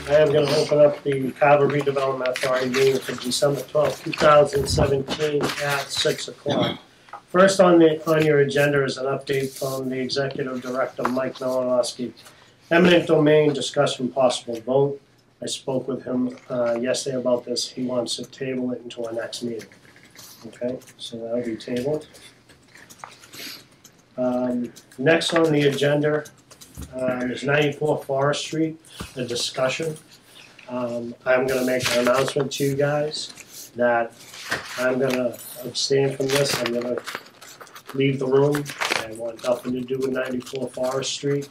I am going to open up the Carver Redevelopment Authority meeting for December 12th, 2017 at 6 o'clock. First on your agenda is an update from the Executive Director, Mike Malinowski. Eminent domain discussion possible vote. I spoke with him yesterday about this. He wants to table it into our next meeting. Okay, so that'll be tabled. Next on the agenda is 94 Forest Street, a discussion. I'm going to make an announcement to you guys that I'm going to abstain from this. I'm going to leave the room. I want nothing to do with 94 Forest Street.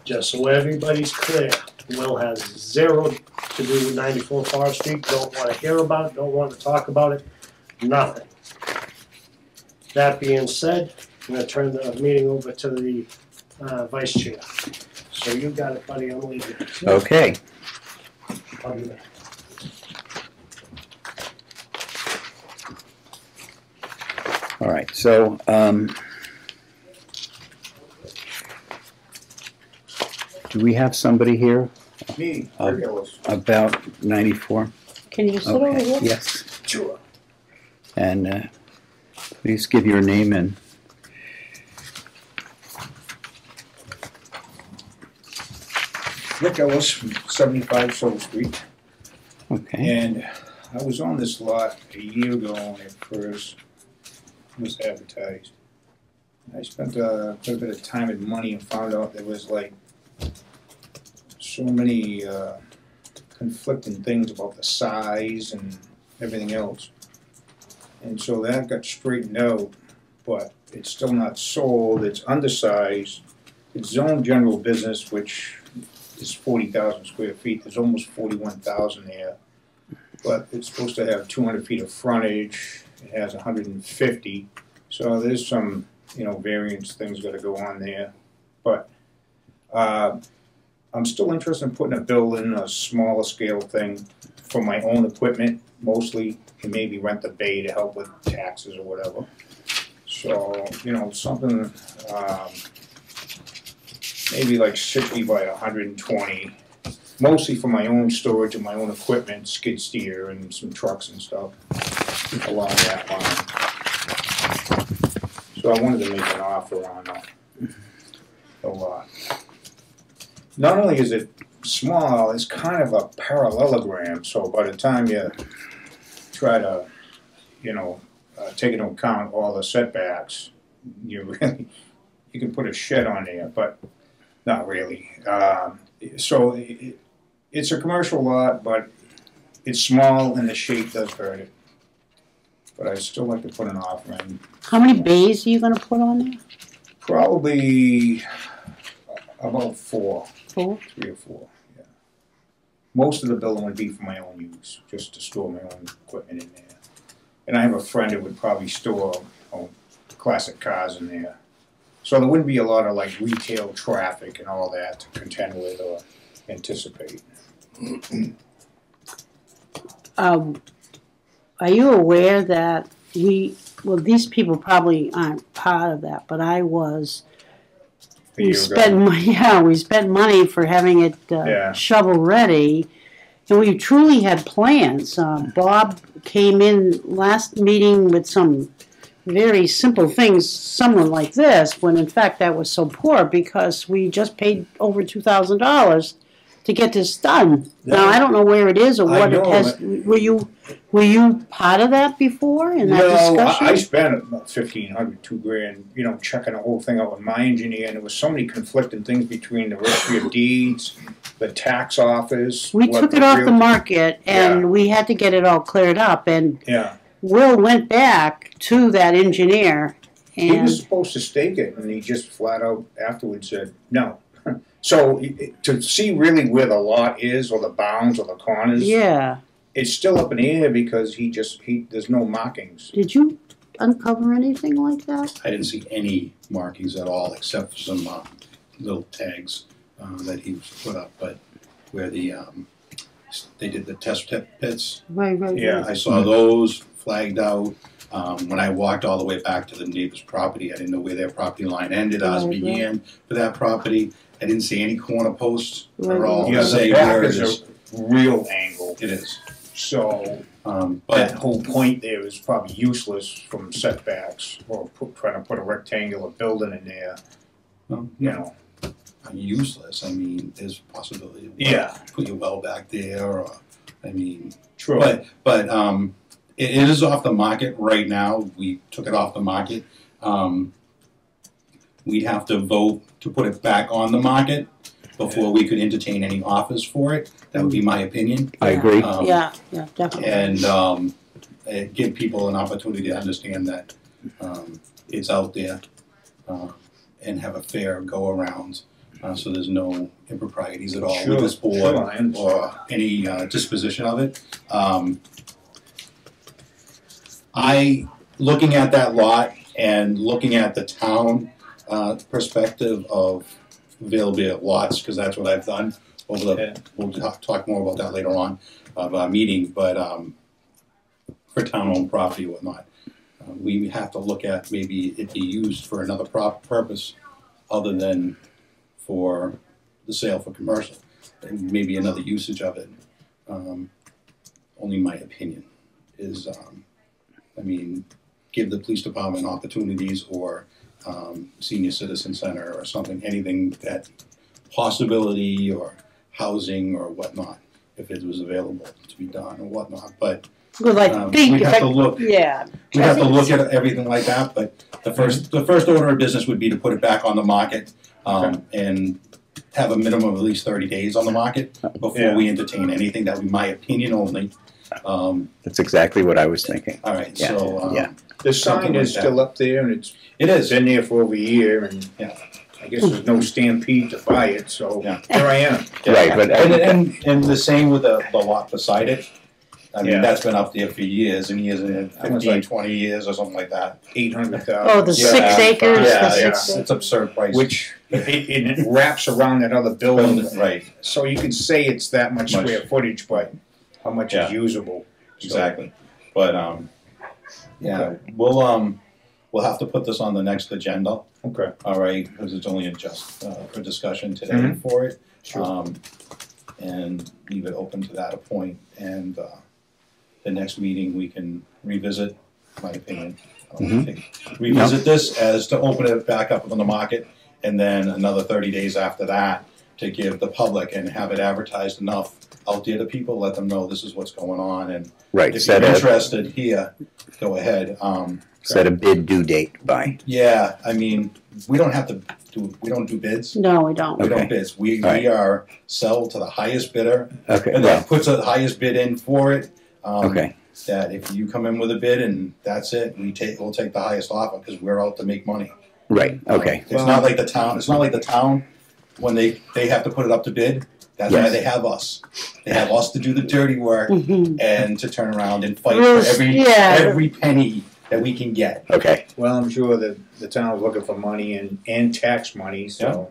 Just so everybody's clear, Will has zero to do with 94 Forest Street. Don't want to hear about it. Don't want to talk about it. Nothing. That being said, I'm going to turn the meeting over to the Vice Chair. So you got it, buddy. I'm leaving. Okay. I'll be back. All right. So do we have somebody here? Me, about 94? Can you sit over here? Yes. Sure. And please give your name and Rick Ellis from 75 Soul Street. okay. And I was on this lot a year ago when it first was advertised. I spent quite a bit of time and money and found out there was like so many conflicting things about the size and everything else. And so that got straightened out, but it's still not sold. It's undersized. It's zoned general business, which is 40,000 square feet. There's almost 41,000 there. But it's supposed to have 200 feet of frontage. It has 150. So there's some, variance things got to go on there. But I'm still interested in putting a building, a smaller scale thing for my own equipment, mostly, and maybe rent the bay to help with taxes or whatever. So, something maybe like 60 by 120, mostly for my own storage of my own equipment, skid steer and some trucks and stuff along that line. So I wanted to make an offer on the lot. Not only is it small, it's kind of a parallelogram, so by the time you try to, take into account all the setbacks, you can put a shed on there, but not really. So it's a commercial lot, but it's small and the shape does hurt it. But I still like to put an offer in. How many bays are you going to put on there? Probably about 4. 4? 3 or 4, yeah. Most of the building would be for my own use, just to store my own equipment in there. And I have a friend that would probably store classic cars in there. So there wouldn't be a lot of like retail traffic and all that to contend with or anticipate. Are you aware that these people probably aren't part of that, but I was. We spent money for having it shovel ready, and we truly had plans. Bob came in last meeting with some very simple things, someone like this, when in fact that was so poor because we just paid over $2,000 to get this done. Yeah. Now I don't know where it is or what it has. Were you part of that before in that discussion? No, I spent about $1,500, $2,000, checking the whole thing out with my engineer, and there was so many conflicting things between the registry of deeds, the tax office. We took it off the market, and we had to get it all cleared up, and Will went back to that engineer. And he was supposed to stake it, and he just flat out afterwards said no. So to see really where the lot is, or the bounds, or the corners, it's still up in the air because there's no markings. Did you uncover anything like that? I didn't see any markings at all, except for some little tags that he put up, but where they did the test pits. Right. Yeah, I saw those flagged out. When I walked all the way back to the neighbor's property, I didn't know where their property line ended. Ours began for that property. I didn't see any corner posts at all. Yeah, the back is real angle. It is. So that But whole point there is probably useless from setbacks or trying to put a rectangular building in there. You know. useless. I mean, there's a possibility of put your well back there, or I mean, True. But it is off the market right now. We took it off the market. We'd have to vote to put it back on the market before we could entertain any offers for it. That would be my opinion. I agree. Yeah, definitely. And give people an opportunity to understand that it's out there and have a fair go around. So there's no improprieties at all with this board or any disposition of it. Looking at that lot and looking at the town perspective of availability of lots, because that's what I've done over the, we'll talk more about that later on of our meeting, but for town-owned property and whatnot. We have to look at maybe it be used for another purpose other than for the sale for commercial, and maybe another usage of it. Only my opinion is, I mean, give the police department opportunities or senior citizen center or something, anything that possibility or housing or whatnot, if it was available to be done or whatnot. But we have to look. Yeah, we have to look at everything like that. But the first order of business would be to put it back on the market and have a minimum of at least 30 days on the market before we entertain anything. That would be my opinion only. That's exactly what I was thinking. All right. Yeah. So the sign is still up there, and it is been there for over a year, and I guess there's no stampede to buy it, so here I am. Right, but and the same with the lot beside it. I mean, that's been up there for years and years, and 15, 20 years or something like that. 800,000. Oh, the 6 acres. It's absurd price. Which it wraps around that other building, right? So you can say it's that much square footage, but how much is usable? Exactly. But we'll have to put this on the next agenda. Okay. All right, because it's only just for discussion today for it. Sure. And leave it open to that point. And the next meeting we can revisit, my opinion. Revisit this as to open it back up on the market, and then another 30 days after that to give the public and have it advertised enough out there to people, let them know this is what's going on. And if you're interested here, go ahead. Set a bid due date by. Yeah, I mean, we don't have to do, we don't do bids. No, we don't. We don't bids. We are sell to the highest bidder. Okay. And that puts the highest bid in for it. Okay. That if you come in with a bid and that's it, we'll take the highest offer because we're out to make money. Right. Okay. It's not like the town. It's not like the town when they have to put it up to bid. That's why they have us. They have us to do the dirty work and to turn around and fight for every penny that we can get. Okay. Well, I'm sure that the town is looking for money and tax money, so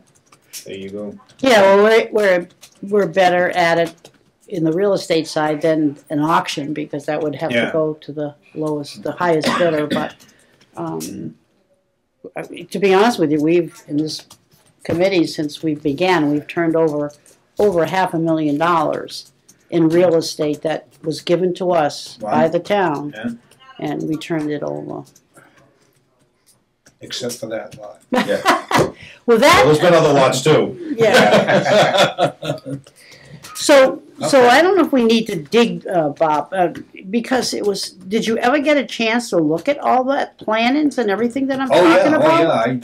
there you go. Yeah, well, we're better at it in the real estate side than an auction, because that would have to go to the highest bidder. But to be honest with you, we've in this committee since we began, we've turned over $500,000 in real estate that was given to us by the town, and we turned it over. Except for that lot. Well, there's been other lots too. Yeah. So I don't know if we need to dig, Bob, because it was. Did you ever get a chance to look at all that plannings and everything that I'm talking about? Oh yeah,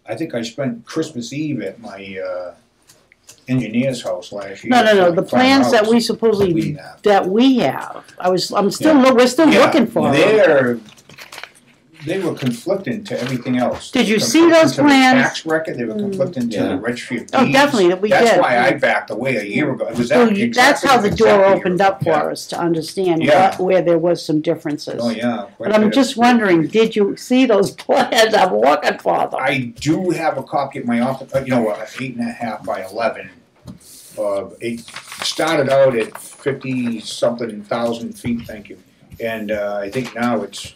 I think I spent Christmas Eve at my engineer's house last year. No. The plans that we supposedly we have. We're still looking for them. They were conflicting to everything else. Did you see those plans? The tax record, they were conflicting to the registry of deeds. Oh, definitely, we did. That's why I backed away a year ago. It was that's how the door opened up for us to understand where there was some differences. Oh yeah. But I'm just wondering, did you see those plans? I'm looking for them. I do have a copy at my office. 8.5 by 11. It started out at 50-something thousand feet. Thank you. And I think now it's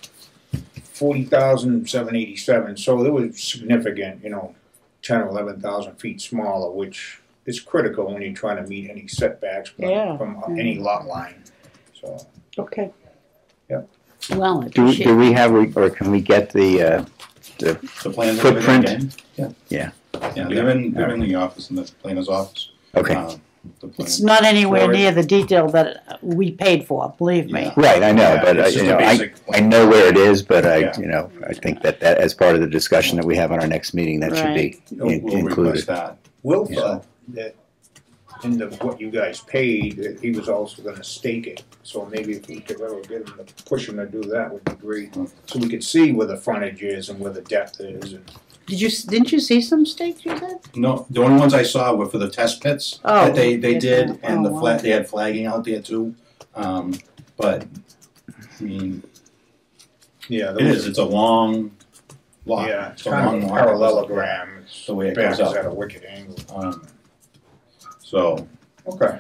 40,787. So it was significant, 10 or 11,000 feet smaller, which is critical when you're trying to meet any setbacks from any lot line. So. Okay. Yep. Well, Do we have, or can we get the plans and footprint? everything again? Yeah. Yeah, they're in the office, in the planner's office. Okay. The plan. It's not anywhere near the detail that we paid for, believe me. Yeah. Right, I know, Yeah, but it's just a basic I plan. know where it is, but Yeah. I think that as part of the discussion that we have on our next meeting, that should be We'll request included. that. Will felt that in what you guys paid, that he was also gonna stake it. So maybe if we could ever get him to push him to do that would be great. So we could see where the frontage is and where the depth is. And Didn't you see some stakes you said? No, the only ones I saw were for the test pits Oh, that they yes, did, oh, and the wow. they had flagging out there too. But I mean, yeah, it is. It's a long lot. Yeah, it's it's a kind long of a lot. parallelogram. It's The way it back goes is up. at a wicked angle. So Okay.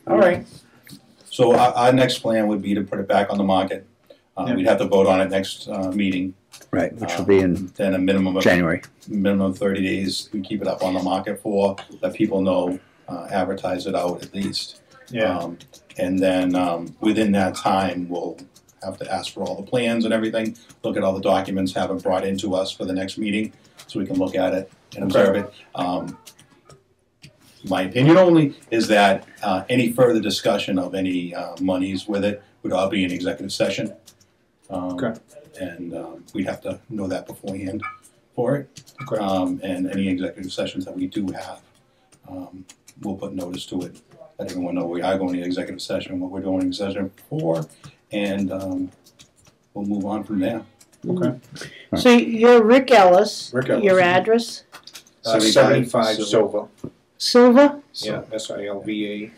All right. So our next plan would be to put it back on the market. We'd have to vote on it next meeting. Right, which will be in Then a minimum of January. 30 days. We keep it up on the market for, let people know, advertise it out at least. Yeah. And then within that time, we'll have to ask for all the plans and everything, look at all the documents, have it brought into us for the next meeting so we can look at it and observe it. My opinion only is that any further discussion of any monies with it would all be in executive session. Okay. And we'd have to know that beforehand for it. Okay. And any executive sessions that we do have, we'll put notice to it, let everyone know we are going to executive session, what we're doing in session for, and we'll move on from there. Okay. So you're Rick Ellis. Rick Ellis. Your address? 75 Silva. Silva? Yeah, SILVA.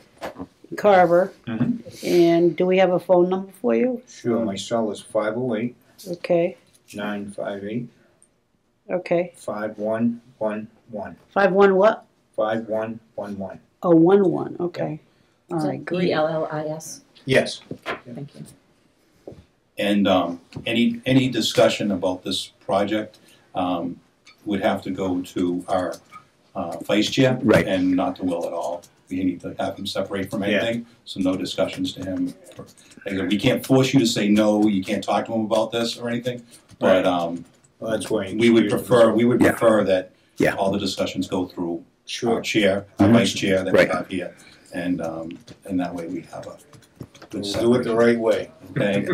Carver. Mhm. And do we have a phone number for you? Sure, my cell is 508 Okay. 958 Okay. 5111. 51 what? 5111. Oh, 11. Okay. All right, great. ELLIS. Yes. Thank you. And any discussion about this project would have to go to our vice chair, Right. and not to Will at all. We need to have him separate from anything, so no discussions to him. Like, we can't force you to say no, you can't talk to him about this or anything, but Well, that's why we would prefer that Yeah. all the discussions go through our Sure. chair, our Mhm. vice chair that Right. we have here, and that way we have a good We'll do it the separation. right way. Okay?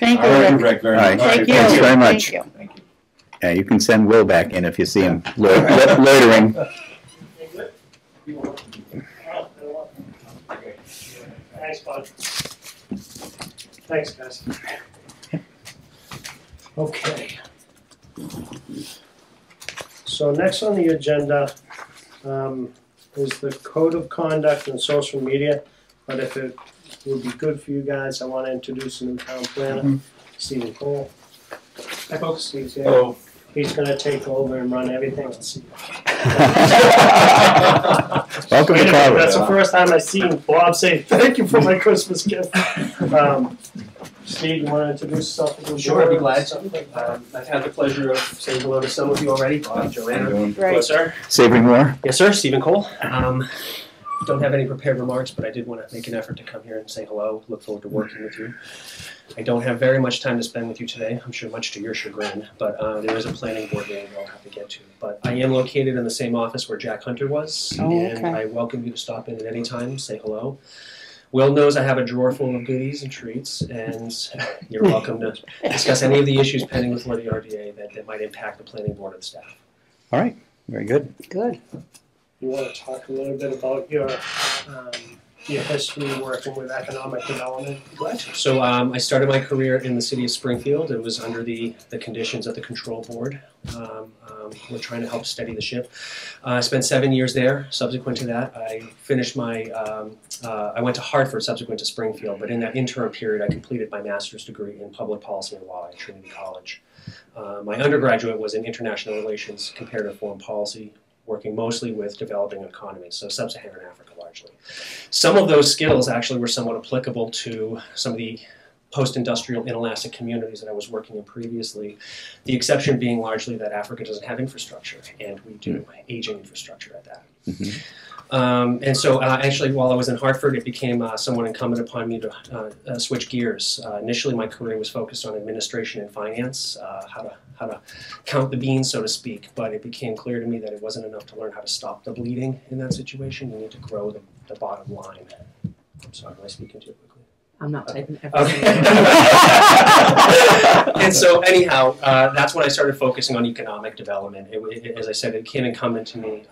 Thank you, All right, Rick. Rick, very All right. much. Thank you. Thanks very much. Thank you. Thank you. Yeah, you can send Will back in if you see him loitering. Thanks, bud. Thanks, guys. Okay. So next on the agenda is the code of conduct and social media. But if it would be good for you guys, I want to introduce a new town planner, Stephen Cole. Hi, folks. Steve's here. Hello. He's going to take over and run everything. Let's see. Welcome Wait to a minute, Carver. that's the first time I've seen Bob say, "Thank you for my Christmas gift." Steve, you want to introduce yourself? to the Sure, I'd be board? glad to. I've had the pleasure of saying hello to some of you already. Bob, How you Joanna. doing? Hello, Right. sir. Savory more? Yes, sir. Stephen Cole. Don't have any prepared remarks, but I did want to make an effort to come here and say hello. Look forward to working with you. I don't have very much time to spend with you today. I'm sure much to your chagrin, but there is a planning board meeting I'll have to get to. But I am located in the same office where Jack Hunter was, Oh, and okay. I welcome you to stop in at any time, say hello. Will knows I have a drawer full of goodies and treats, and you're welcome to discuss any of the issues pending before the RDA that might impact the planning board or the staff. All right, very good. Good. You want to talk a little bit about your history working with economic development? Glad to. So I started my career in the city of Springfield. It was under the conditions of the control board. We're trying to help steady the ship. I spent 7 years there. Subsequent to that, I finished my, I went to Hartford subsequent to Springfield, but in that interim period, I completed my master's degree in public policy and law at Trinity College. My undergraduate was in international relations, comparative foreign policy, working mostly with developing economies, so sub-Saharan Africa largely. Some of those skills actually were somewhat applicable to some of the post-industrial inelastic communities that I was working in previously, the exception being largely that Africa doesn't have infrastructure, and we do, aging infrastructure at that. And so actually, while I was in Hartford, it became somewhat incumbent upon me to switch gears. Initially, my career was focused on administration and finance, how to count the beans, so to speak. But it became clear to me that it wasn't enough to learn how to stop the bleeding in that situation. You need to grow the bottom line. I'm sorry, am I speaking too quickly? I'm not typing everything. Okay. And so anyhow, that's when I started focusing on economic development. As I said, it became incumbent to me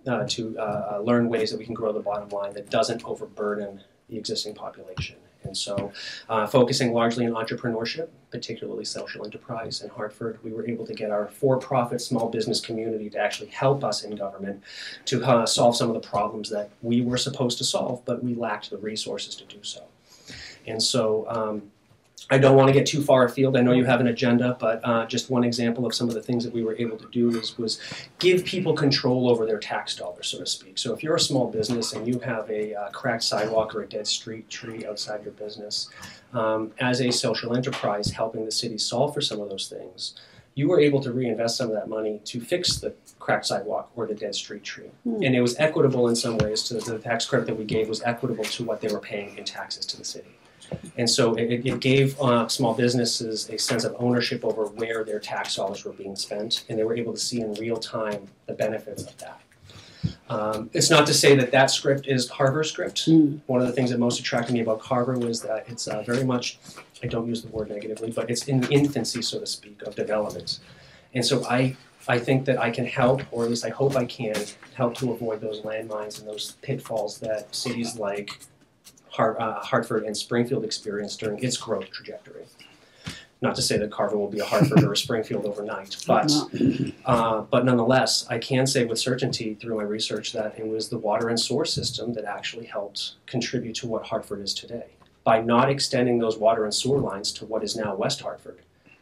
to learn ways that we can grow the bottom line that doesn't overburden the existing population. And so focusing largely on entrepreneurship, particularly social enterprise in Hartford, we were able to get our for-profit small business community to actually help us in government to solve some of the problems that we were supposed to solve, but we lacked the resources to do so. And so I don't want to get too far afield. I know you have an agenda, but just one example of some of the things that we were able to do was give people control over their tax dollars, so to speak. So if you're a small business and you have a cracked sidewalk or a dead street tree outside your business, as a social enterprise helping the city solve for some of those things, you were able to reinvest some of that money to fix the cracked sidewalk or the dead street tree. And it was equitable in some ways. To the tax credit that we gave was equitable to what they were paying in taxes to the city. And so it gave small businesses a sense of ownership over where their tax dollars were being spent, and they were able to see in real time the benefits of that. It's not to say that that script is Carver's script. One of the things that most attracted me about Carver was that it's very much, I don't use the word negatively, but it's in the infancy, so to speak, of development. And so I think that I can help, or at least I hope I can, help to avoid those landmines and those pitfalls that cities like Hartford and Springfield experienced during its growth trajectory. Not to say that Carver will be a Hartford or a Springfield overnight, but nonetheless, I can say with certainty through my research that it was the water and sewer system that actually helped contribute to what Hartford is today. By not extending those water and sewer lines to what is now West Hartford,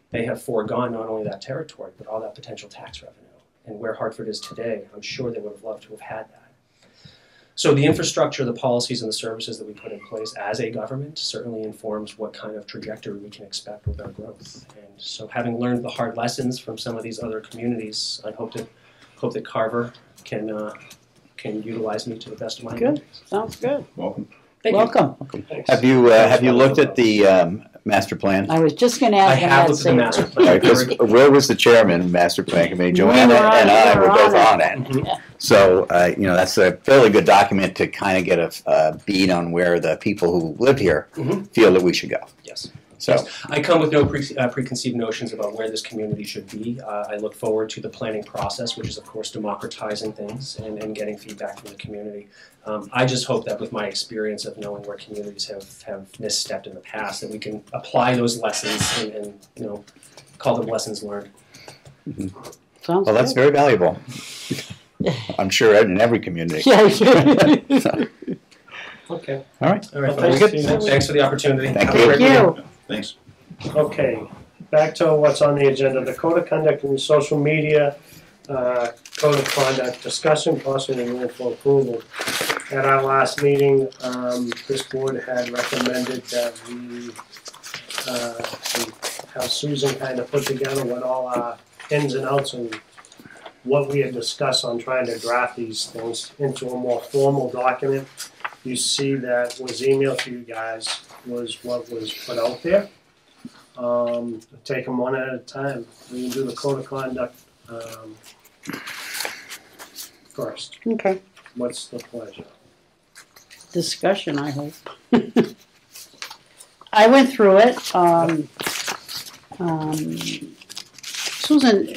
they have foregone not only that territory, but all that potential tax revenue. And where Hartford is today, I'm sure they would have loved to have had that. So the infrastructure, the policies, and the services that we put in place as a government certainly informs what kind of trajectory we can expect with our growth. And so having learned the hard lessons from some of these other communities, I hope that Carver can utilize me to the best of my ability. Good. Sounds good. Welcome. Thank Welcome. you. Have you looked at the master plan? I was just going to ask I have looked at the master plan. Because Will was the chairman of the master plan committee. Joanna and I were both on it. Yeah. So that's a fairly good document to kind of get a beat on where the people who live here feel that we should go. Yes. So yes. I come with no preconceived notions about where this community should be. I look forward to the planning process, which is, of course, democratizing things and getting feedback from the community. I just hope that with my experience of knowing where communities have misstepped in the past, that we can apply those lessons and call them lessons learned. Sounds well, that's good. very valuable. I'm sure in every community. Yeah. Okay. All right. All right. Well, Thanks for the opportunity. Thank Have a you. great Thank weekend. Thanks. Okay, back to what's on the agenda, the code of conduct and social media code of conduct discussion, possibly move for approval. At our last meeting, this board had recommended that we have Susan kind of put together what all our ins and outs and what we had discussed on trying to draft these things into a more formal document. You see that was emailed to you guys was what was put out there. Take them one at a time. We can do the code of conduct first. Okay. What's the pleasure? Discussion, I hope. I went through it. Susan,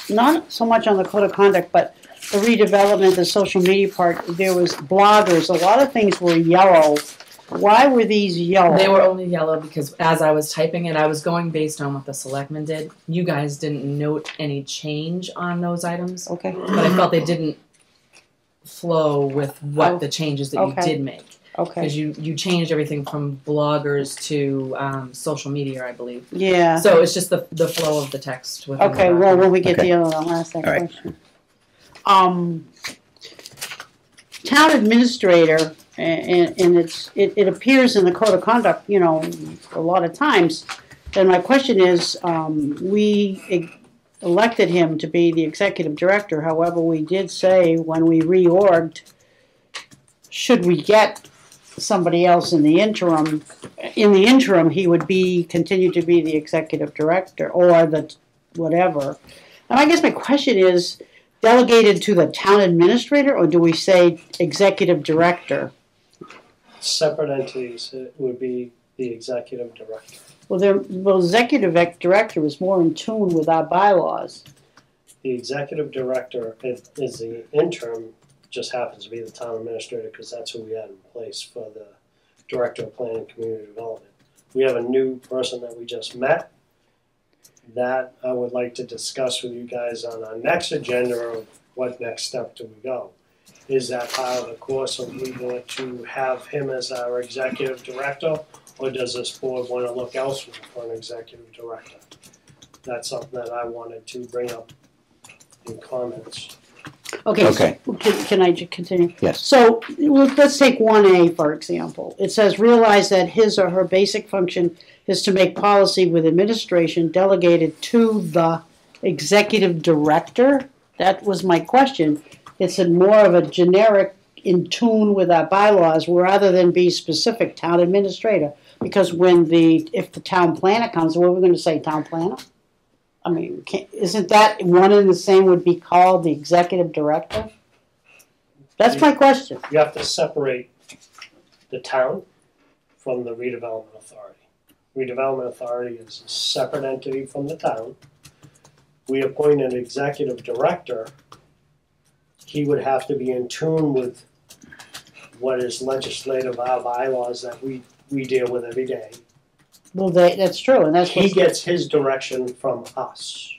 not so much on the code of conduct, but the redevelopment, the social media part, there was bloggers. A lot of things were yellow. Why were these yellow? They were only yellow because as I was typing it, I was going based on what the selectmen did. You guys didn't note any change on those items. Okay. But I felt they didn't flow with what the changes that you did make. Okay. Because you changed everything from bloggers to social media, I believe. Yeah. So it's just the flow of the text. Within Okay, the well, when we get Okay. to the other one, I'll ask that All right. question. Town administrator, and it appears in the code of conduct, a lot of times. And my question is, we elected him to be the executive director. However, we did say when we reorged, should we get somebody else in the interim, he would continue to be the executive director or the whatever. And I guess my question is, delegated to the town administrator, or do we say executive director? Separate entities, it would be the executive director. Well, executive director is more in tune with our bylaws. The executive director is the interim, just happens to be the town administrator because that's who we had in place for the director of planning and community development. We have a new person that we just met that I would like to discuss with you guys on our next agenda of what next step do we go. Is that part of the course of we want to have him as our executive director, or does this board want to look elsewhere for an executive director? That's something that I wanted to bring up in comments. Okay. Okay. So can I continue? Yes. So let's take 1A, for example. It says, realize that his or her basic function is to make policy with administration delegated to the executive director. That was my question. It's more of a generic in tune with our bylaws rather than be specific town administrator. Because if the town planner comes, what are we going to say, town planner? I mean, isn't that one and the same would be called the executive director? That's my question. You have to separate the town from the redevelopment authority. Redevelopment authority is a separate entity from the town. We appoint an executive director. He would have to be in tune with what is legislative, our bylaws that we deal with every day. Well, that's true, and that's he gets his direction from us,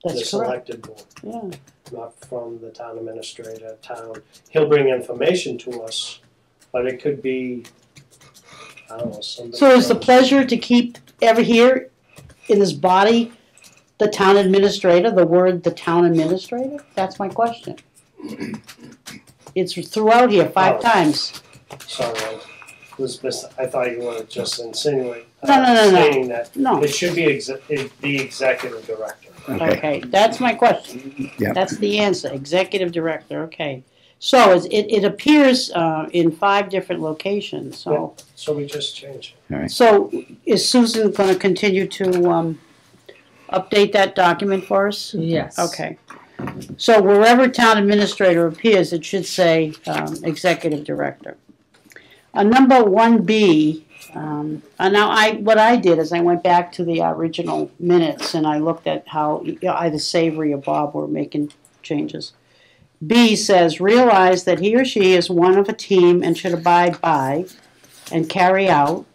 the selected board, not from the town administrator. He'll bring information to us, but it could be, I don't know, somebody. So is the pleasure to keep here in this body the town administrator? The word the town administrator? That's my question. It's throughout here 5 times. Sorry. I thought you were just insinuating saying that no. It should be the executive director. Okay, that's my question. Yep. That's the answer, executive director, okay. So it appears in 5 different locations, so. Yeah, so we just changed it. All right. So is Susan going to continue to update that document for us? Yes. Okay. So wherever town administrator appears, it should say executive director. Number 1B, now what I did is I went back to the original minutes and I looked at how either Savory or Bob were making changes. B says, realize that he or she is one of a team and should abide by and carry out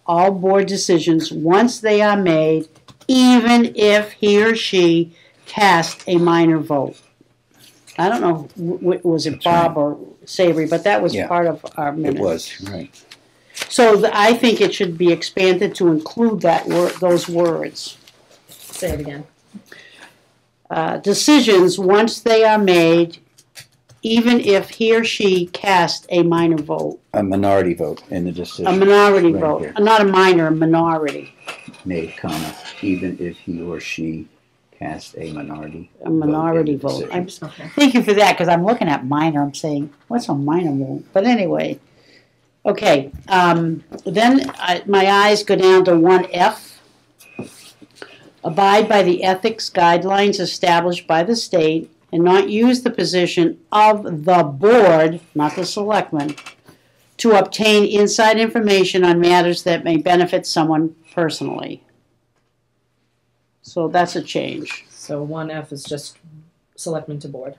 all board decisions once they are made, even if he or she cast a minor vote. I don't know, was it Bob or Savory, but that was part of our minutes. It was, right. So I think it should be expanded to include those words. Say it again. Decisions, once they are made, even if he or she cast a minor vote. A minority vote in the decision. A minority right vote, here. not a minor, a minority. Made, comma, even if he or she cast a minority vote. Thank you for that, because I'm looking at minor, I'm saying, what's a minor vote? But anyway, okay. Then my eyes go down to 1F. Abide by the ethics guidelines established by the state and not use the position of the board, not the selectmen, to obtain inside information on matters that may benefit someone personally. So that's a change. So 1F is just selectmen to board.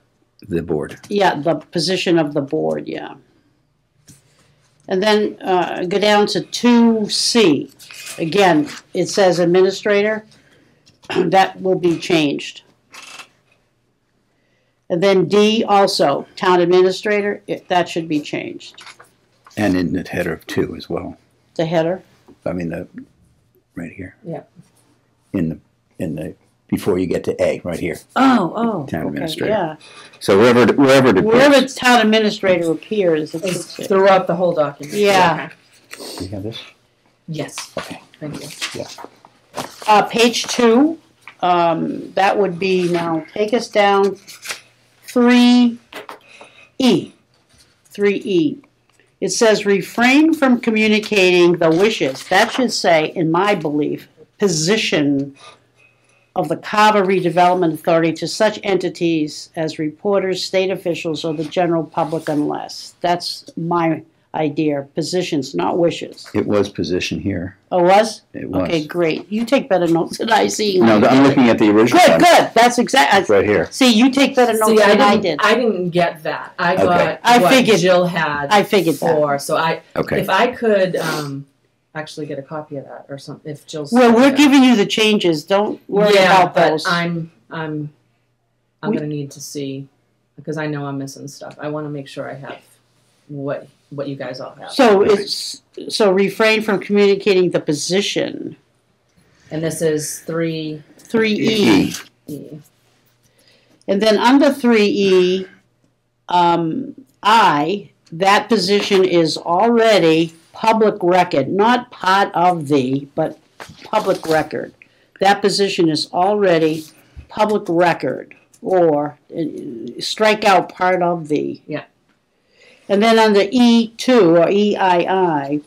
The board. Yeah, the position of the board, yeah. And then go down to 2C. Again, it says administrator. That will be changed. And then D also, town administrator, that should be changed. And in the header of 2 as well. The header? I mean, right here. Yeah. In the before you get to A, right here. Oh, town administrator. Yeah. So wherever town administrator appears, it's throughout the whole document. Yeah. Okay. Do you have this? Yes. Okay. Thank you. Yeah. Page 2. that would be, now, take us down 3E. 3E. It says refrain from communicating the wishes. That should say, in my belief, position of the Carver Redevelopment Authority to such entities as reporters, state officials, or the general public unless. That's my idea. Positions, not wishes. It was position here. Oh, was? It was. Okay, great. You take better notes than I see. No, I'm looking at the original Good, one. good. That's exactly. It's right here. See, you take better notes than I did. I didn't get that. I got I what figured- Jill had I figured that. for. So Okay. if I could actually get a copy of that or something, if Jill's. Well, we're giving you the changes. Don't worry about those. But I'm gonna need to see, because I know I'm missing stuff. I want to make sure I have what you guys all have. So refrain from communicating the position. And this is 3E. 3E. And then under 3E, that position is already public record, not part of the, but public record. That position is already public record, or strike out part of the. Yeah. And then under E2 or EII,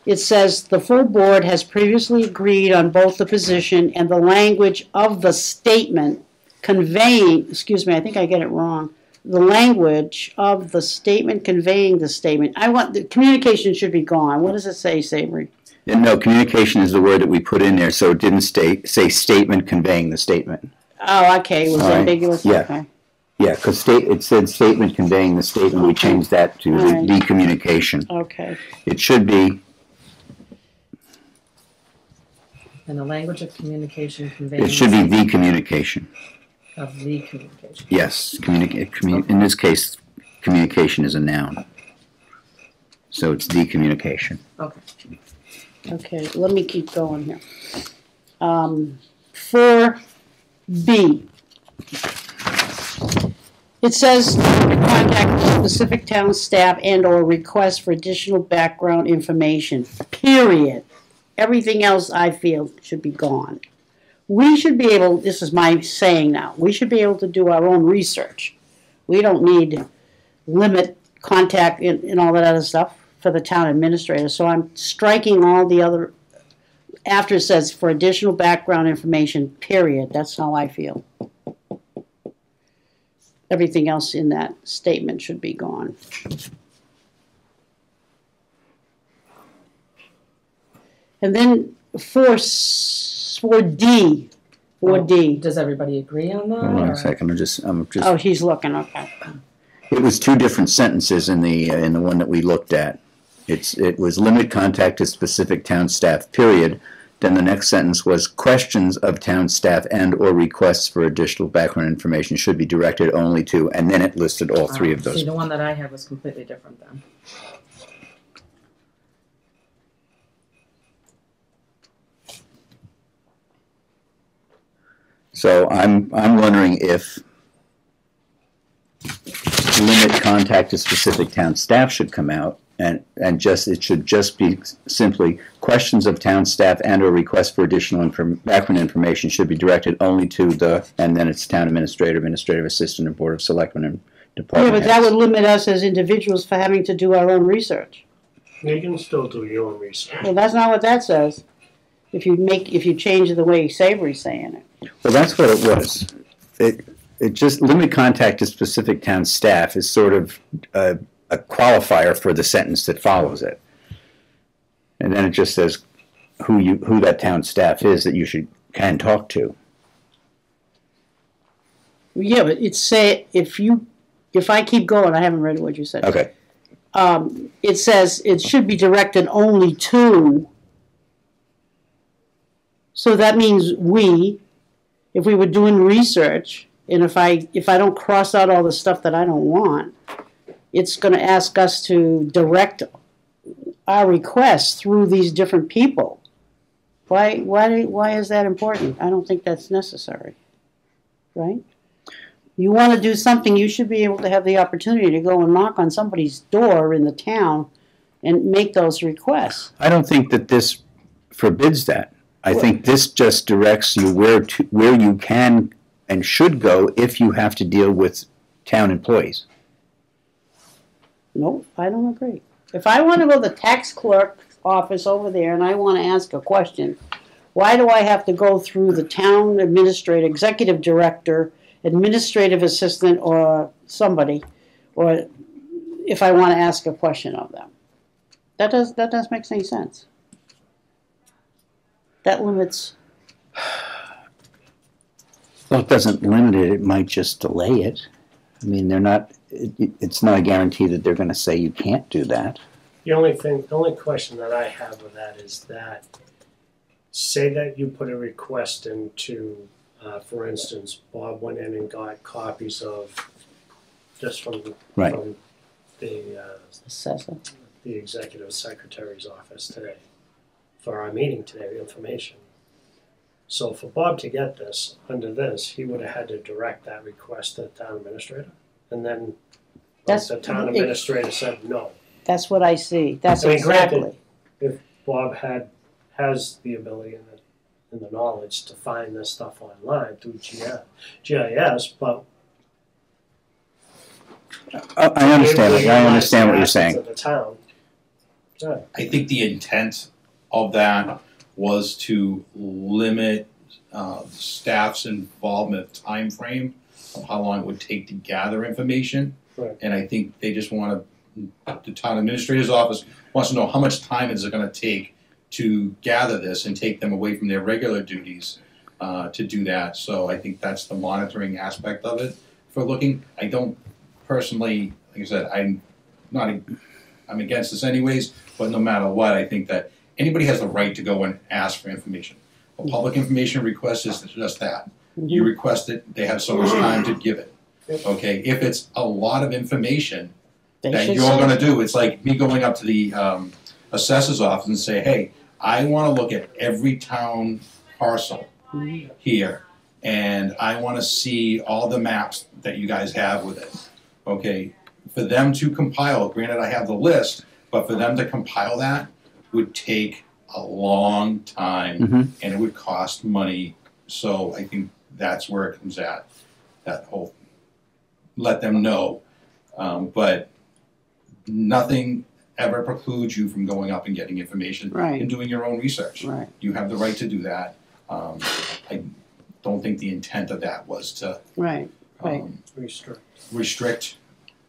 it says the full board has previously agreed on both the position and the language of the statement conveying, excuse me, I think I get it wrong, the language of the statement conveying the statement. The communication should be gone. What does it say, Savory? And no, communication is the word that we put in there, so it didn't say statement conveying the statement. Oh, okay, it was ambiguous? Yeah. Okay. Yeah, because it said statement conveying the statement. We changed that to the communication. Okay. It should be. And the language of communication conveying. It should be the communication. Of the communication. Yes, in this case, communication is a noun. So it's the communication. Okay. Okay, let me keep going here. 4B. It says contact specific town staff and/or request for additional background information. Period. Everything else I feel should be gone. We should be able, this is my saying now, we should be able to do our own research. We don't need limit contact and all that other stuff for the town administrator. So I'm striking all the other, after it says for additional background information, period. That's how I feel. Everything else in that statement should be gone. And then 4D. 4D. Does everybody agree on that? Hold on a second. I'm just. Oh, he's looking. Okay. It was two different sentences in the one that we looked at. It was limit contact to specific town staff. Period. Then the next sentence was questions of town staff and/or requests for additional background information should be directed only to, and then it listed all three of those. See, the one that I had was completely different then. So I'm wondering if limit contact to specific town staff should come out, and it should just be simply questions of town staff and/or requests for additional background information should be directed only to the, and then it's town administrator, administrative assistant, and board of selectmen and department Yeah, but that heads. would limit us as individuals for having to do our own research. You can still do your own research. Well, that's not what that says. If you change it the way Savory's saying it. Well, that's what it was. It just limit contact to specific town staff is sort of a qualifier for the sentence that follows it, and then it just says who that town staff is that you can talk to. Yeah, but it say if I keep going, I haven't read what you said. Okay. It says it should be directed only to. So that means if we were doing research, and if I don't cross out all the stuff that I don't want, it's going to ask us to direct our requests through these different people. Why is that important? I don't think that's necessary, right? You want to do something, you should be able to have the opportunity to go and knock on somebody's door in the town and make those requests. I don't think that this forbids that. I think this just directs you where you can and should go if you have to deal with town employees. Nope, I don't agree. If I want to go to the tax clerk office over there and I want to ask a question, why do I have to go through the town administrator, executive director, administrative assistant, or somebody, or if I want to ask a question of them? That doesn't make any sense. That limits. Well, it doesn't limit it. It might just delay it. I mean, they're not. It's not a guarantee that they're going to say you can't do that. The only question that I have with that is that, say that you put a request into, for instance, Bob went in and got copies of, just from the Assessor. The executive secretary's office today, for our meeting today, the information. So for Bob to get this, under this, he would have had to direct that request to the town administrator, and then the town administrator said no. That's what I see. That's Granted, exactly. if Bob has the ability and the knowledge to find this stuff online through GIS, but I understand. I understand what you're saying. The town. Yeah. I think the intent of that was to limit staff's involvement time frame of how long it would take to gather information. Right. And I think they just want to, the town administrator's office wants to know how much time is it going to take to gather this and take them away from their regular duties to do that. So I think that's the monitoring aspect of it for looking. I don't personally, like I said, I'm against this anyways, but no matter what, I think that anybody has the right to go and ask for information. A public information request is just that. You request it, they have so much time to give it. Okay, if it's a lot of information that you're going to do, it's like me going up to the assessor's office and say, hey, I want to look at every town parcel here, and I want to see all the maps that you guys have with it. Okay, for them to compile, granted I have the list, but for them to compile that would take a long time and it would cost money. So I think that's where it comes at, that whole, let them know. But nothing ever precludes you from going up and getting information and doing your own research. Right. You have the right to do that. I don't think the intent of that was to restrict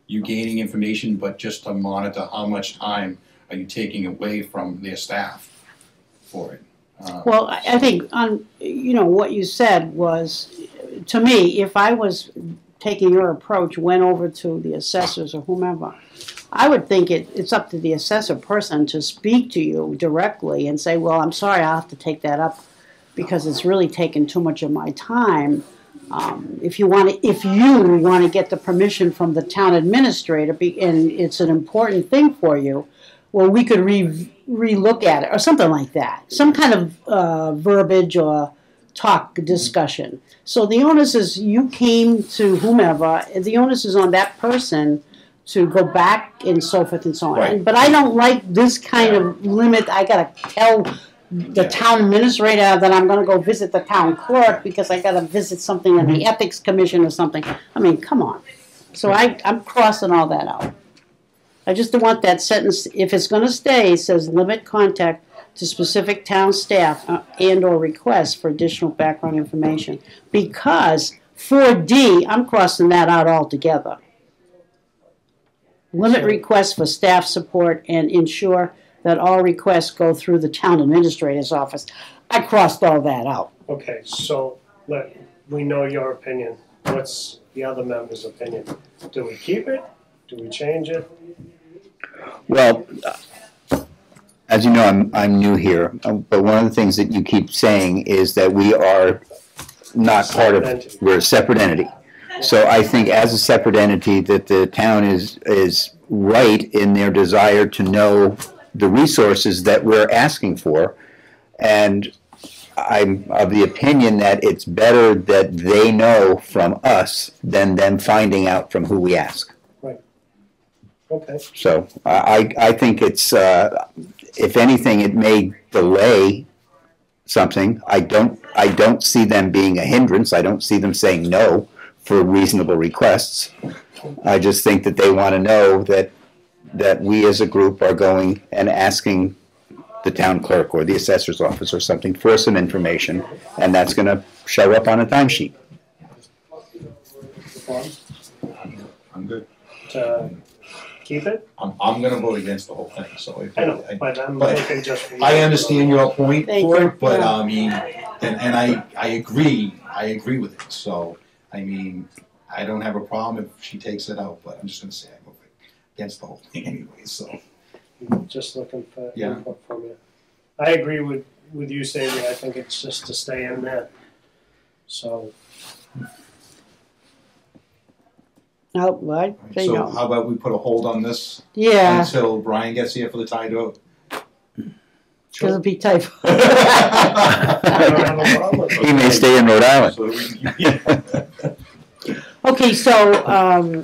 you gaining information, but just to monitor how much time are you taking away from their staff for it. Well, I think what you said was, to me, if I was taking your approach, went over to the assessors or whomever, I would think it's up to the assessor person to speak to you directly and say, well, I'm sorry, I'll have to take that up because it's really taken too much of my time. If you want to get the permission from the town administrator, and it's an important thing for you, well, we could re-look at it or something like that. Some kind of verbiage or discussion. So the onus is, you came to whomever, the onus is on that person to go back and so forth and so on. Right. But I don't like this kind of limit. I got to tell the town administrator that I'm going to go visit the town clerk because I got to visit something in the ethics commission or something. I mean, come on. So I'm crossing all that out. I just don't want that sentence, if it's going to stay, it says limit contact to specific town staff and or requests for additional background information. Because 4D, I'm crossing that out altogether. Limit requests for staff support and ensure that all requests go through the town administrator's office. I crossed all that out. Okay, so we know your opinion. What's the other member's opinion? Do we keep it? Do we change it? Well, as you know, I'm new here, but one of the things that you keep saying is that we are not part of, we're a separate entity. So I think as a separate entity that the town is right in their desire to know the resources that we're asking for, and I'm of the opinion that it's better that they know from us than them finding out from who we ask. Right. Okay. So I think it's, if anything, it may delay something. I don't see them being a hindrance. I don't see them saying no for reasonable requests. I just think that they want to know that we as a group are going and asking the town clerk or the assessor's office or something for some information, and that's going to show up on a timesheet. I'm good. Keep it? I'm gonna vote against the whole thing, so. I know, but I'm but thinking just for you. I understand your point Thank for you. it, but Yeah. I mean, and I agree with it, so, I mean, I don't have a problem if she takes it out, but I'm just gonna say I vote against the whole thing anyway, so. Just looking for Yeah. input from you. I agree with you, Sadie. I think it's just to stay in there. So, Oh, what? There you So go. how about we put a hold on this Yeah, until Brian gets here for the tie vote? because it'll be type. I don't have a problem with He it. may stay in Rhode Island. So that we can Okay, so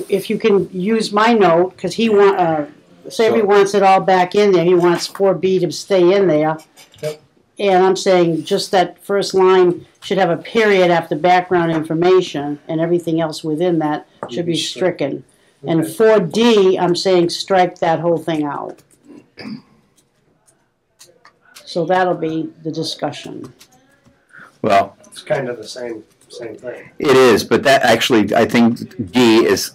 if you can use my note, because he say if he So- wants it all back in there, he wants 4B to stay in there. Yep. And I'm saying just that first line should have a period after background information, and everything else within that should be stricken. And Okay. 4D, I'm saying strike that whole thing out. So that'll be the discussion. Well, It's kind of the same thing. it is, but that actually, I think D is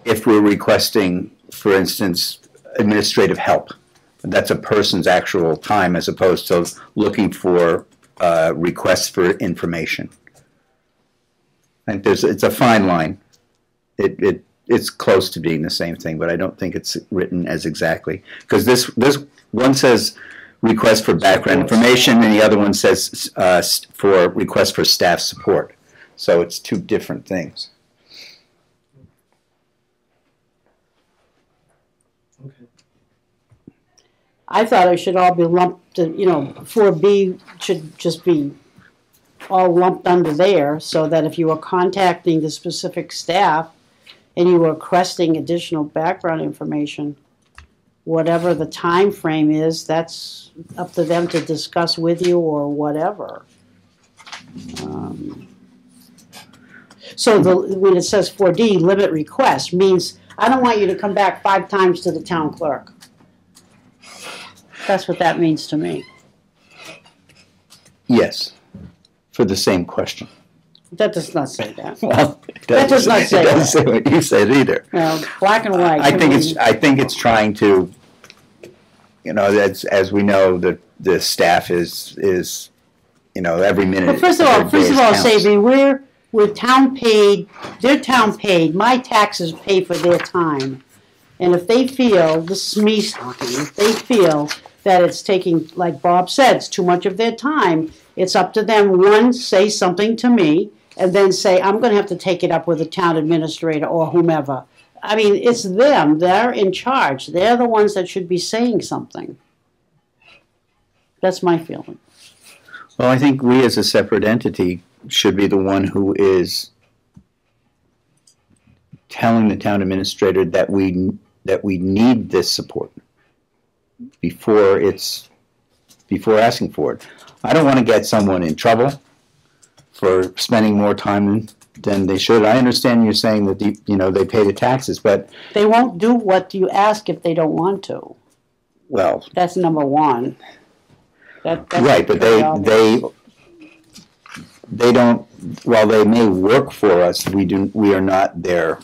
if we're requesting, for instance, administrative help. That's a person's actual time as opposed to looking for requests for information. I think it's a fine line. It's close to being the same thing, but I don't think it's written as exactly. Because this one says request for background information, and the other one says for request for staff support. So it's two different things. Okay. I thought it should all be lumped, 4B should just be all lumped under there, so that if you were contacting the specific staff and you were requesting additional background information, whatever the time frame is, that's up to them to discuss with you or whatever. So when it says 4D, limit request, means I don't want you to come back 5 times to the town clerk. That's what that means to me. Yes, for the same question. That does not say that. Well, That does not say it doesn't say what you said either. Black and white. I think it's trying to, as we know, the staff is every minute. But first of all, Sabri, we're town paid. They're town paid. My taxes pay for their time, and if they feel, this is me talking, if they feel that it's taking, like Bob said, it's too much of their time, it's up to them. One, say something to me, and then say, I'm going to have to take it up with the town administrator or whomever. I mean, it's them. They're in charge. They're the ones that should be saying something. That's my feeling. Well, I think we as a separate entity should be the one who is telling the town administrator that we need this support before asking for it. I don't want to get someone in trouble for spending more time than they should. I understand you're saying that they pay the taxes, but they won't do what you ask if they don't want to. Well, that's number one. That's right, but they don't. While they may work for us, we are not their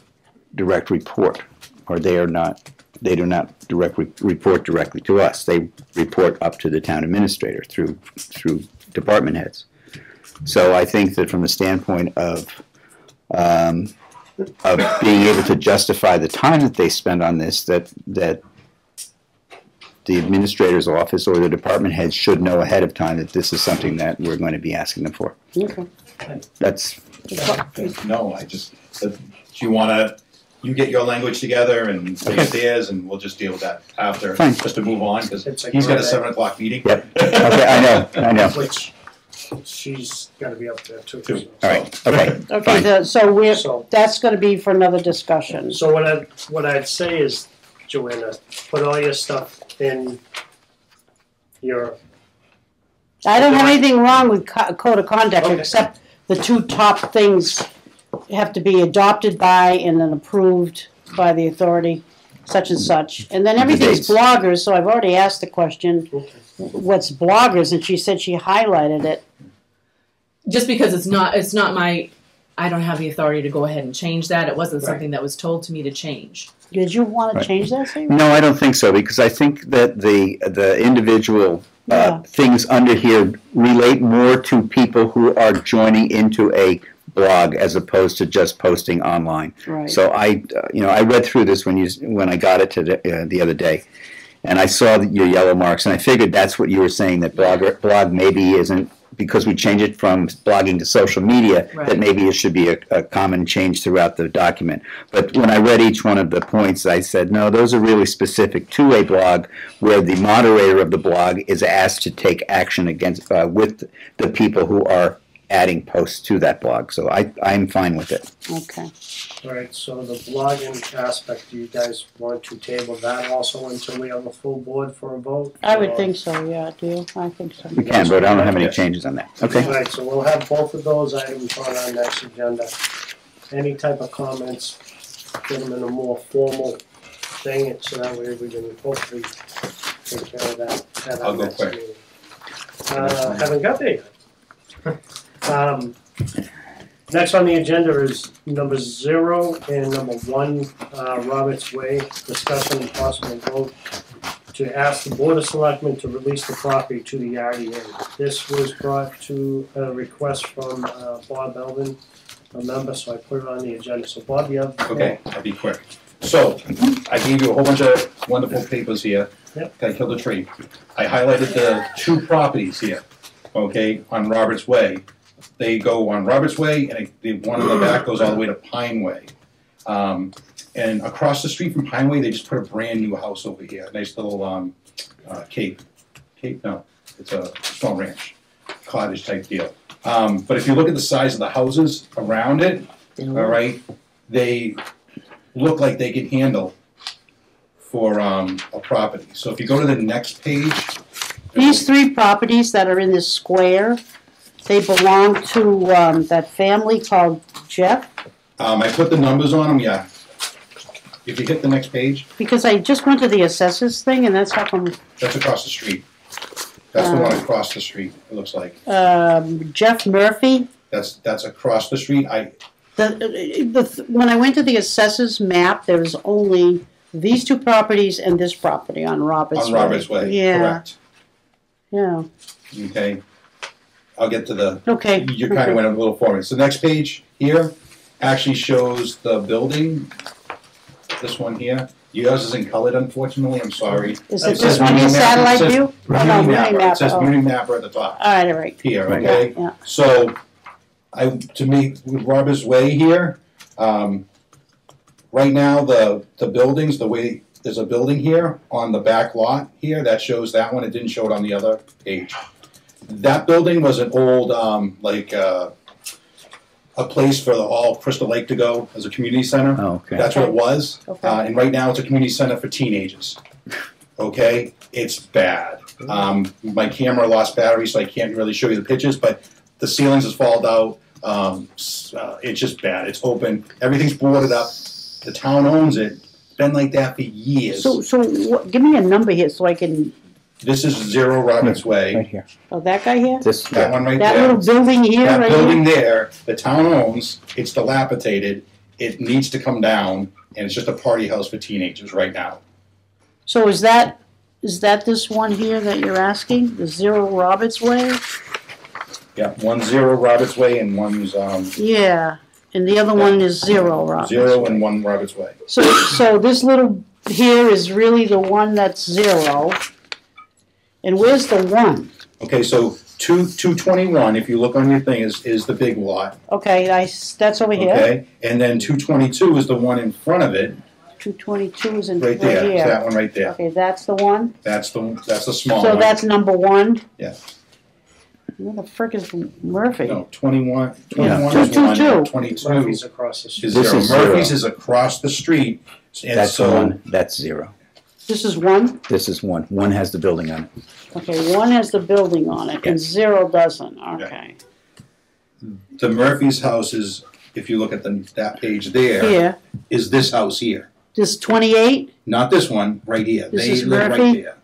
direct report, or they do not report directly to us. They report up to the town administrator through department heads. So I think that from the standpoint of being able to justify the time that they spend on this, that the administrator's office or the department head should know ahead of time that this is something that we're going to be asking them for. Okay. That's. No, I just said, do you want to? You get your language together and say theirs, and we'll just deal with that after. Fine. Just to move on, because he's got a 7 o'clock meeting. Yep. Okay, I know. Which she's got to be up there too. So. All right. Okay. Okay. So that's going to be for another discussion. So what I'd say is, Joanna, put all your stuff in your I don't have anything wrong with code of conduct, Okay. except the two top things have to be adopted by and then approved by the authority, such and such. And then everything's dates. bloggers, so I've already asked the question, Okay. what's bloggers? And she said she highlighted it. Just because it's not my, I don't have the authority to go ahead and change that. It wasn't Right. something that was told to me to change. Did you want to Right. change that, Sarah? No, I don't think so, because I think that the individual Yeah. things under here relate more to people who are joining into a blog as opposed to just posting online. Right. So I read through this when I got it the other day, and I saw your yellow marks, and I figured that's what you were saying, that blog maybe isn't, because we change it from blogging to social media, Right. that maybe it should be a common change throughout the document. But when I read each one of the points, I said, no, those are really specific to a blog where the moderator of the blog is asked to take action against with the people who are adding posts to that blog. So I'm fine with it. Okay. All right, so the blogging aspect, do you guys want to table that also until we have a full board for a vote? I would Or- think so, yeah, do you? I think so. We can, but I don't have any changes on that. All Okay. right, so we'll have both of those items on our next agenda. Any type of comments, get them in a more formal thing, so that way we can hopefully take care of that at I'll our go next quick. meeting. Haven't got there yet. Next on the agenda is number 0 and number 1, Roberts Way, discussion and possible vote to ask the Board of Selectmen to release the property to the RDA. This was brought to a request from Bob Elvin, a member, so I put it on the agenda. So Bob, you have the floor. Okay, I'll be quick. So, I gave you a whole bunch of wonderful papers here. Yep. I killed a tree. I highlighted the 2 properties here, okay, on Roberts Way. They go on Roberts Way, and the one in the back goes all the way to Pine Way. And across the street from Pine Way, they just put a brand new house over here. Nice little Cape. No, it's a small ranch, cottage type deal. But if you look at the size of the houses around it, all right, they look like they can handle for a property. So if you go to the next page. These 3 properties that are in this square, they belong to that family called Jeff, I put the numbers on them, yeah. If you hit the next page, because I just went to the assessors thing, and that's how come that's across the street. That's the one across the street, it looks like. Jeff Murphy. That's across the street. When I went to the assessors map, there was only these 2 properties and this property on Roberts Way. On Roberts Way, Yeah. correct. Yeah. Okay. I'll get to the. Okay. You kind of went a little forward. So the next page here actually shows the building. This one here. Yours isn't colored, unfortunately. I'm sorry. Is It it says this one, Muni the Mapper. satellite It says view? Muni Oh, no, Muni Mapper. Mapper. It says Oh. Muni Mapper at the top. All right, all right. Here, Right. okay? Yeah. So, to me, with Roberts Way here, right now the buildings, the way there's a building here on the back lot here that shows that one. It didn't show it on the other page. That building was an old a place for all Crystal Lake to go as a community center. Oh, okay. That's what it was. Okay. And right now it's a community center for teenagers. Okay, it's bad. My camera lost battery, so I can't really show you the pictures, but the ceilings has fallen out. It's just bad. It's open. Everything's boarded up. The town owns it. It's been like that for years. So give me a number here so I can. This is 0 Roberts Way. Right here. Oh, that guy here. That one right That there. little building here, That right building here. there, the town owns. It's dilapidated. It needs to come down, and it's just a party house for teenagers right now. So is that this one here that you're asking? The 0 Roberts Way? Yeah, 1-0 Roberts Way and one's Yeah, and the other one is 0 Roberts. 0 and 1 Roberts Way. So this little here is really the one that's 0. And where's the 1? Okay, so 221, if you look on your thing, is the big lot. Okay, that's over here. Okay, and then 222 is the one in front of it, 222 is in right there. It's here. that one right there. Okay, that's the one. That's the small So one. that's number 1. Yeah. Where the frick is Murphy? No, 21 Yeah. is 222. 1, 22 Murphy's across the street. is This 0. is 0. Murphy's is across the street, and That's so the one. That's 0. This is one? This is one. One has the building on it. Okay, one has the building on it, and Yes. 0 doesn't, okay. The Murphy's house is, if you look at that page there, Here, is this house here. this 28? Not this one, right here. This They is live Murphy? right there.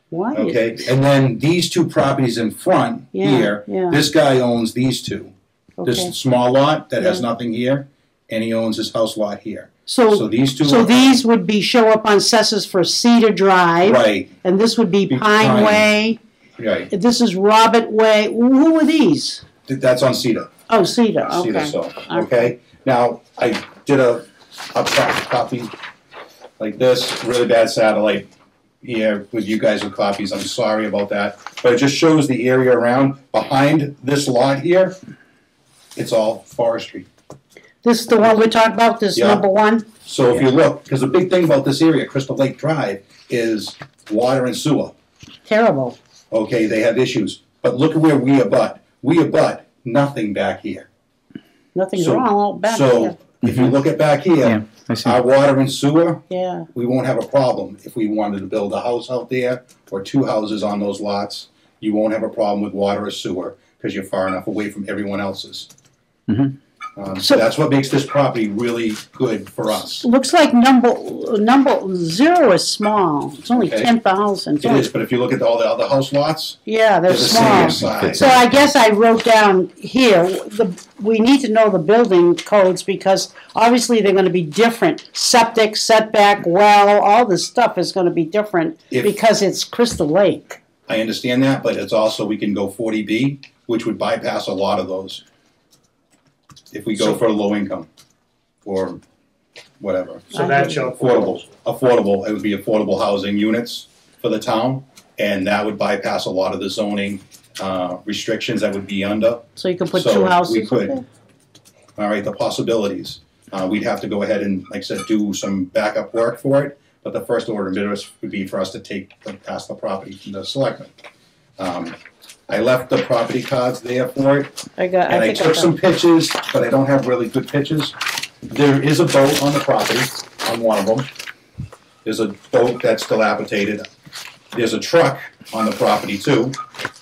Why? Okay, and then these two properties in front Yeah, here, yeah. this guy owns these two. Okay. This small lot that has Yeah. nothing here, and he owns his house lot here. So, So these two. so these would be, show up on assessors for Cedar Drive. Right, And this would be Be Pine Pine. Way. right. This is Robert Way. Who are these? That's on Cedar. Oh, Cedar, Cedar, okay. so, okay? Now, I did a copy like this, really bad satellite here with you guys with copies. I'm sorry about that. But it just shows the area around. Behind this lot here, it's all forestry. This is the one we're talking about, this Yeah. number one? So if you look, because the big thing about this area, Crystal Lake Drive, is water and sewer. Terrible. Okay, they have issues. But look at where we abut. We abut nothing back here. Nothing's So- wrong, all back So here. if you look at back Yeah, here, I see. our water and sewer, Yeah, we won't have a problem if we wanted to build a house out there or two houses on those lots. You won't have a problem with water or sewer because you're far enough away from everyone else's. Mhm. So that's what makes this property really good for us. looks like number 0 is small. It's only Okay. 10,000. It is, but if you look at all the other house lots, Yeah, they're they're the small. same size. So I guess I wrote down here, we need to know the building codes because obviously they're gonna be different. Septic, setback, well, all this stuff is gonna be different If- because it's Crystal Lake. I understand that, but it's also, we can go 40B, which would bypass a lot of those. If we go for low income or whatever. So that's your Affordable, it would be affordable housing units for the town, and that would bypass a lot of the zoning restrictions that would be under. So you can put So two we houses up could. there? All right, the possibilities. We'd have to go ahead and, like I said, do some backup work for it, but the first order of business would be for us to pass the property to the selectmen. I left the property cards there for it, and I think took some pictures, but I don't have really good pictures. There is a boat on the property, on one of them. There's a boat that's dilapidated. There's a truck on the property too.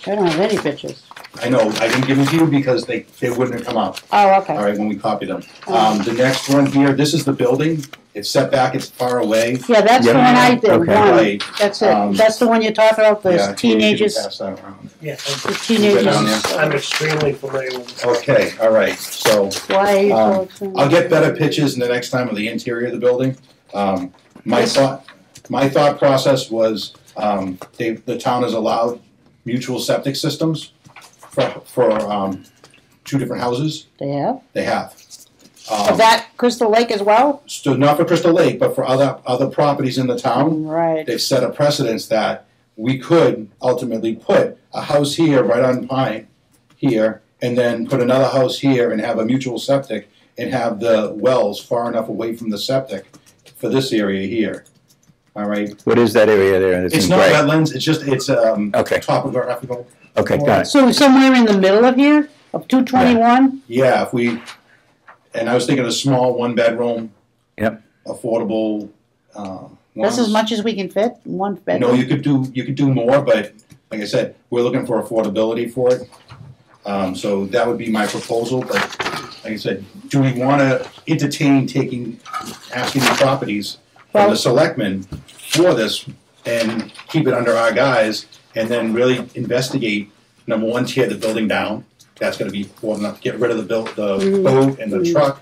I don't have any pictures. I know, I didn't give them to you because they wouldn't have come out, Oh, okay. all right, when we copied them. The next one here, this is the building. It's set back, it's far away. Yeah, that's the Yeah. one I did, Okay. one. Right. That's it. That's the one you're talking about, Yeah, those you can teenagers, pass that around. Yeah, the teenagers. down there. I'm extremely familiar with this. Okay, all right, so Why are you so Um, extreme? I'll get better pictures the next time of the interior of the building. My thought process was, the town has allowed mutual septic systems for two different houses. They have? They have. Of that Crystal Lake as well? So not for Crystal Lake, but for other properties in the town. Right. They've set a precedence that we could ultimately put a house here right on Pine here, and then put another house here and have a mutual septic and have the wells far enough away from the septic for this area here. All right, What is that area there? That's it's in not gray? wetlands. It's Okay. topographical. Okay, got it. So somewhere in the middle of here, of 221? Yeah, and I was thinking a small one bedroom. Yep. Affordable. That's as ones. much as we can fit in one No, bedroom? you could do more, but like I said, we're looking for affordability for it. So that would be my proposal, but like I said, do we want to entertain asking the properties from the selectmen for this and keep it under our guise and then really investigate, number one, tear the building down. That's going to be important enough. Get rid of the boat and the truck,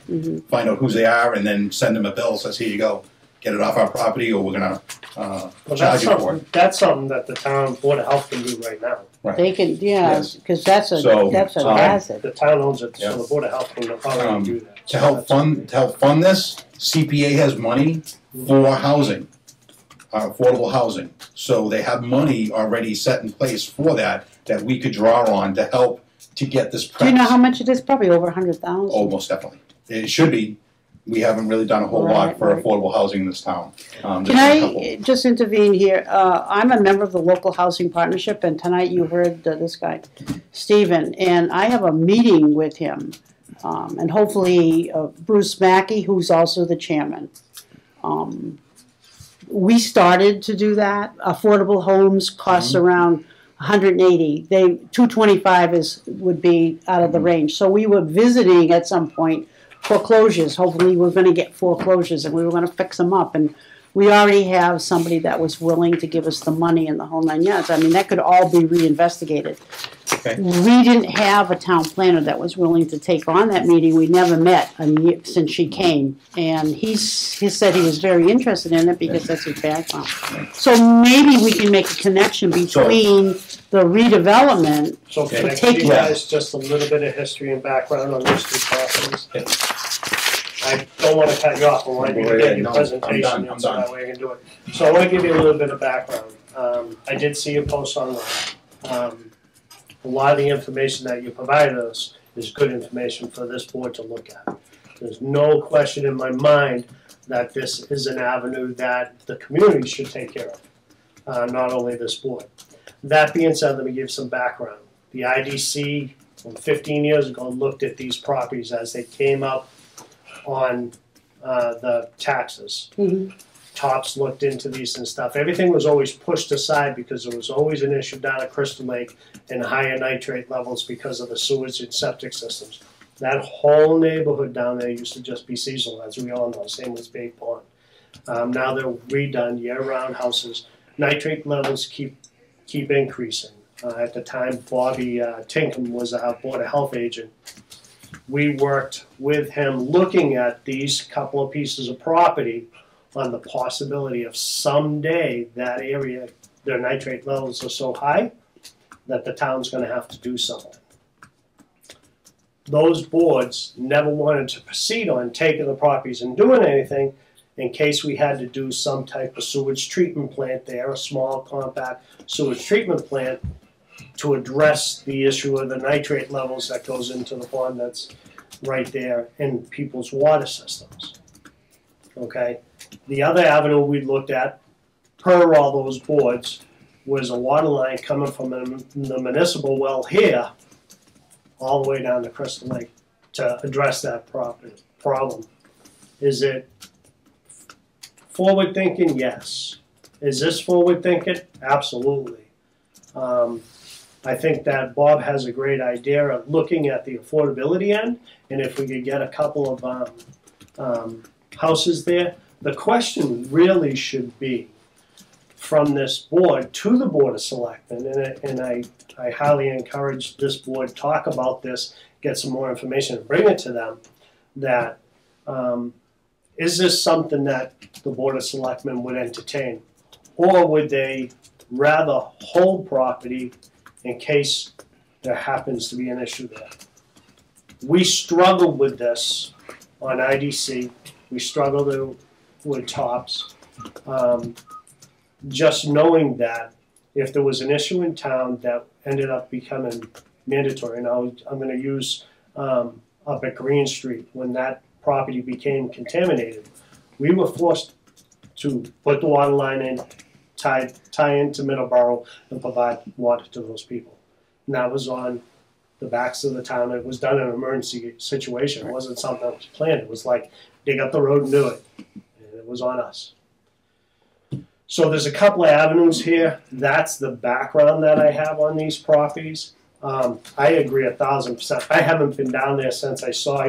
find out who they are, and then send them a bill, says, here you go, get it off our property or we're going to Well, charge you for it. that's something that the town Board of Health can do right now. They can, yeah, Yes. because that's a So, hazard. The town owns it, Yeah. so the Board of Health can already do that. To help fund this, CPA has money for housing, affordable housing. So they have money already set in place for that we could draw on to help to get this Do you know premise. how much it is? Probably over 100,000. Oh, most definitely. It should be. We haven't really done a whole lot Right, for right. affordable housing in this town. Can There's been a couple. I just intervene here? I'm a member of the Local Housing Partnership, and tonight you heard this guy, Stephen, and I have a meeting with him, and hopefully Bruce Mackey, who's also the chairman. We started to do that. Affordable homes costs around 180. 225 would be out of the range. So we were visiting at some point foreclosures. Hopefully we're going to get foreclosures, and we were going to fix them up. And we already have somebody that was willing to give us the money and the whole 9 yards. I mean, that could all be reinvestigated. Okay. We didn't have a town planner that was willing to take on that meeting. We never met since she came. And he said he was very interested in it because that's his background. So maybe we can make a connection between the redevelopment. So can I give you guys just a little bit of history and background on those two properties? I don't want to cut you off. I want you to get your presentation, so that way I can do it. So I want to give you a little bit of background. I did see your post online. A lot of the information that you provided us is good information for this board to look at. There's no question in my mind that this is an avenue that the community should take care of, not only this board. That being said, let me give some background. The IDC, 15 years ago, looked at these properties as they came up on the taxes. Tops looked into these and stuff. Everything was always pushed aside because there was always an issue down at Crystal Lake and higher nitrate levels because of the sewage and septic systems. That whole neighborhood down there used to just be seasonal, as we all know. Same with Bay Pond. Now they're redone year-round houses. Nitrate levels keep increasing. At the time, Bobby Tinkham was our Board of Health agent. We worked with him looking at these couple of pieces of property on the possibility of someday that area, their nitrate levels are so high that the town's going to have to do something. Those boards never wanted to proceed on taking the properties and doing anything in case we had to do some type of sewage treatment plant there, a small compact sewage treatment plant to address the issue of the nitrate levels that goes into the pond that's right there in people's water systems. Okay? The other avenue we looked at, per all those boards, was a water line coming from the municipal well here all the way down to Crystal Lake to address that problem. Is it forward thinking? Yes. Is this forward thinking? Absolutely. I think that Bob has a great idea of looking at the affordability end, and if we could get a couple of houses there. The question really should be from this board to the Board of Selectmen, and I highly encourage this board to talk about this, get some more information and bring it to them, that is this something that the Board of Selectmen would entertain? Or would they rather hold property in case there happens to be an issue there? We struggled with this on IDC. We struggled with tops. Just knowing that if there was an issue in town that ended up becoming mandatory, now I'm going to use up at Green Street, when that property became contaminated, we were forced to put the water line in, tie into Middleborough, and provide water to those people. And that was on the backs of the town. It was done in an emergency situation. It wasn't something that was planned. It was like, dig up the road and do it. And it was on us. So there's a couple of avenues here. That's the background that I have on these properties. I agree 1,000%. I haven't been down there since I saw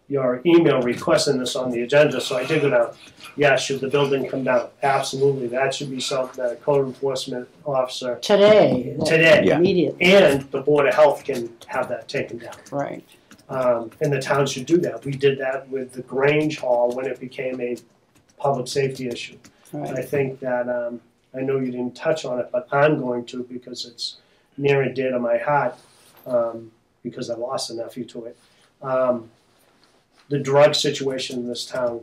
your email requesting this on the agenda, so I did go down. Yeah, should the building come down? Absolutely. That should be something that a code enforcement officer Today, Yeah. immediately, and the Board of Health can have that taken down. right? And the town should do that. We did that with the Grange Hall when it became a public safety issue. Right. I think that, I know you didn't touch on it, but I'm going to, because it's near and dear to my heart, because I lost a nephew to it. The drug situation in this town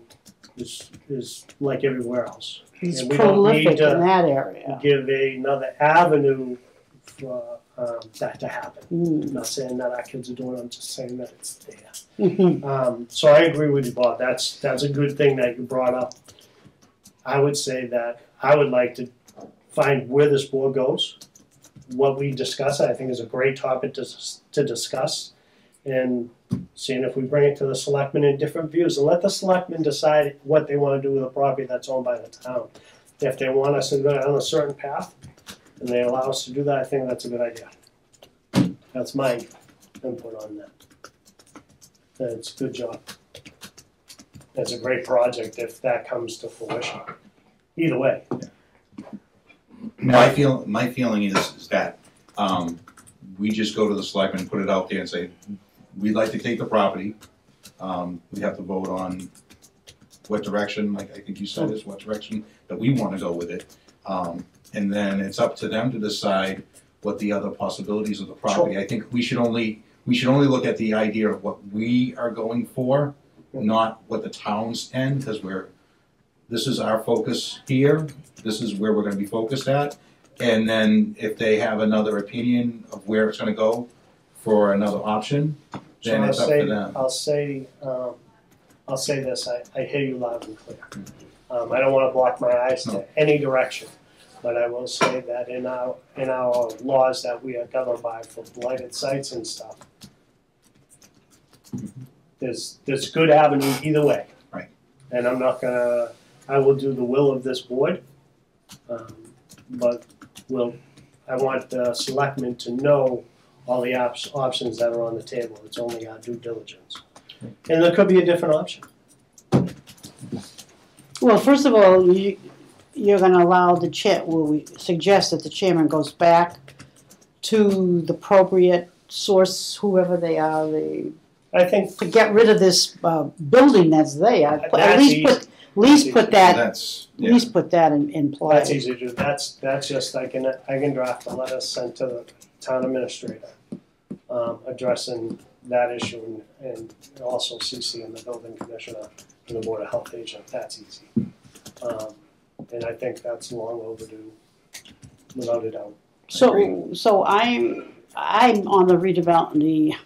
is like everywhere else. It's And we don't need prolific to in that area. give another avenue for that to happen. I'm not saying that our kids are doing it, I'm just saying that it's there. So I agree with you, Bob. That's a good thing that you brought up. I would say that I would like to find where this board goes. What we discuss, I think, is a great topic to discuss. And seeing if we bring it to the selectmen in different views, and let the selectmen decide what they wanna do with a property that's owned by the town. If they want us to go down a certain path, and they allow us to do that, I think that's a good idea. That's my input on that. It's a good job. It's a great project if that comes to fruition. Either way. My feeling is that we just go to the selectmen, put it out there and say, we'd like to take the property. We have to vote on what direction, like I think you said, is what direction that we want to go with it. And then it's up to them to decide what the other possibilities of the property. I think we should only look at the idea of what we are going for, not what the town's end, because this is our focus here. This is where we're going to be focused at. And then if they have another opinion of where it's going to go for another option, then it's up to them. I'll say this, I hear you loud and clear. I don't want to block my eyes to any direction, but I will say that in our laws that we are governed by for blighted sites and stuff, there's good avenue either way. Right. And I will do the will of this board, but I want the selectmen to know all the options that are on the table. It's only our due diligence. And there could be a different option. Well, first of all, you're going to allow the chair, we suggest that the chairman goes back to the appropriate source, whoever they are, I think to get rid of this building that's there. At least put that in play. that's easy to do. That's just I can draft a letter sent to the town administrator addressing that issue and also CC the building commissioner and the board of health agent. That's easy, and I think that's long overdue, without a doubt. So I'm on the redevelopment,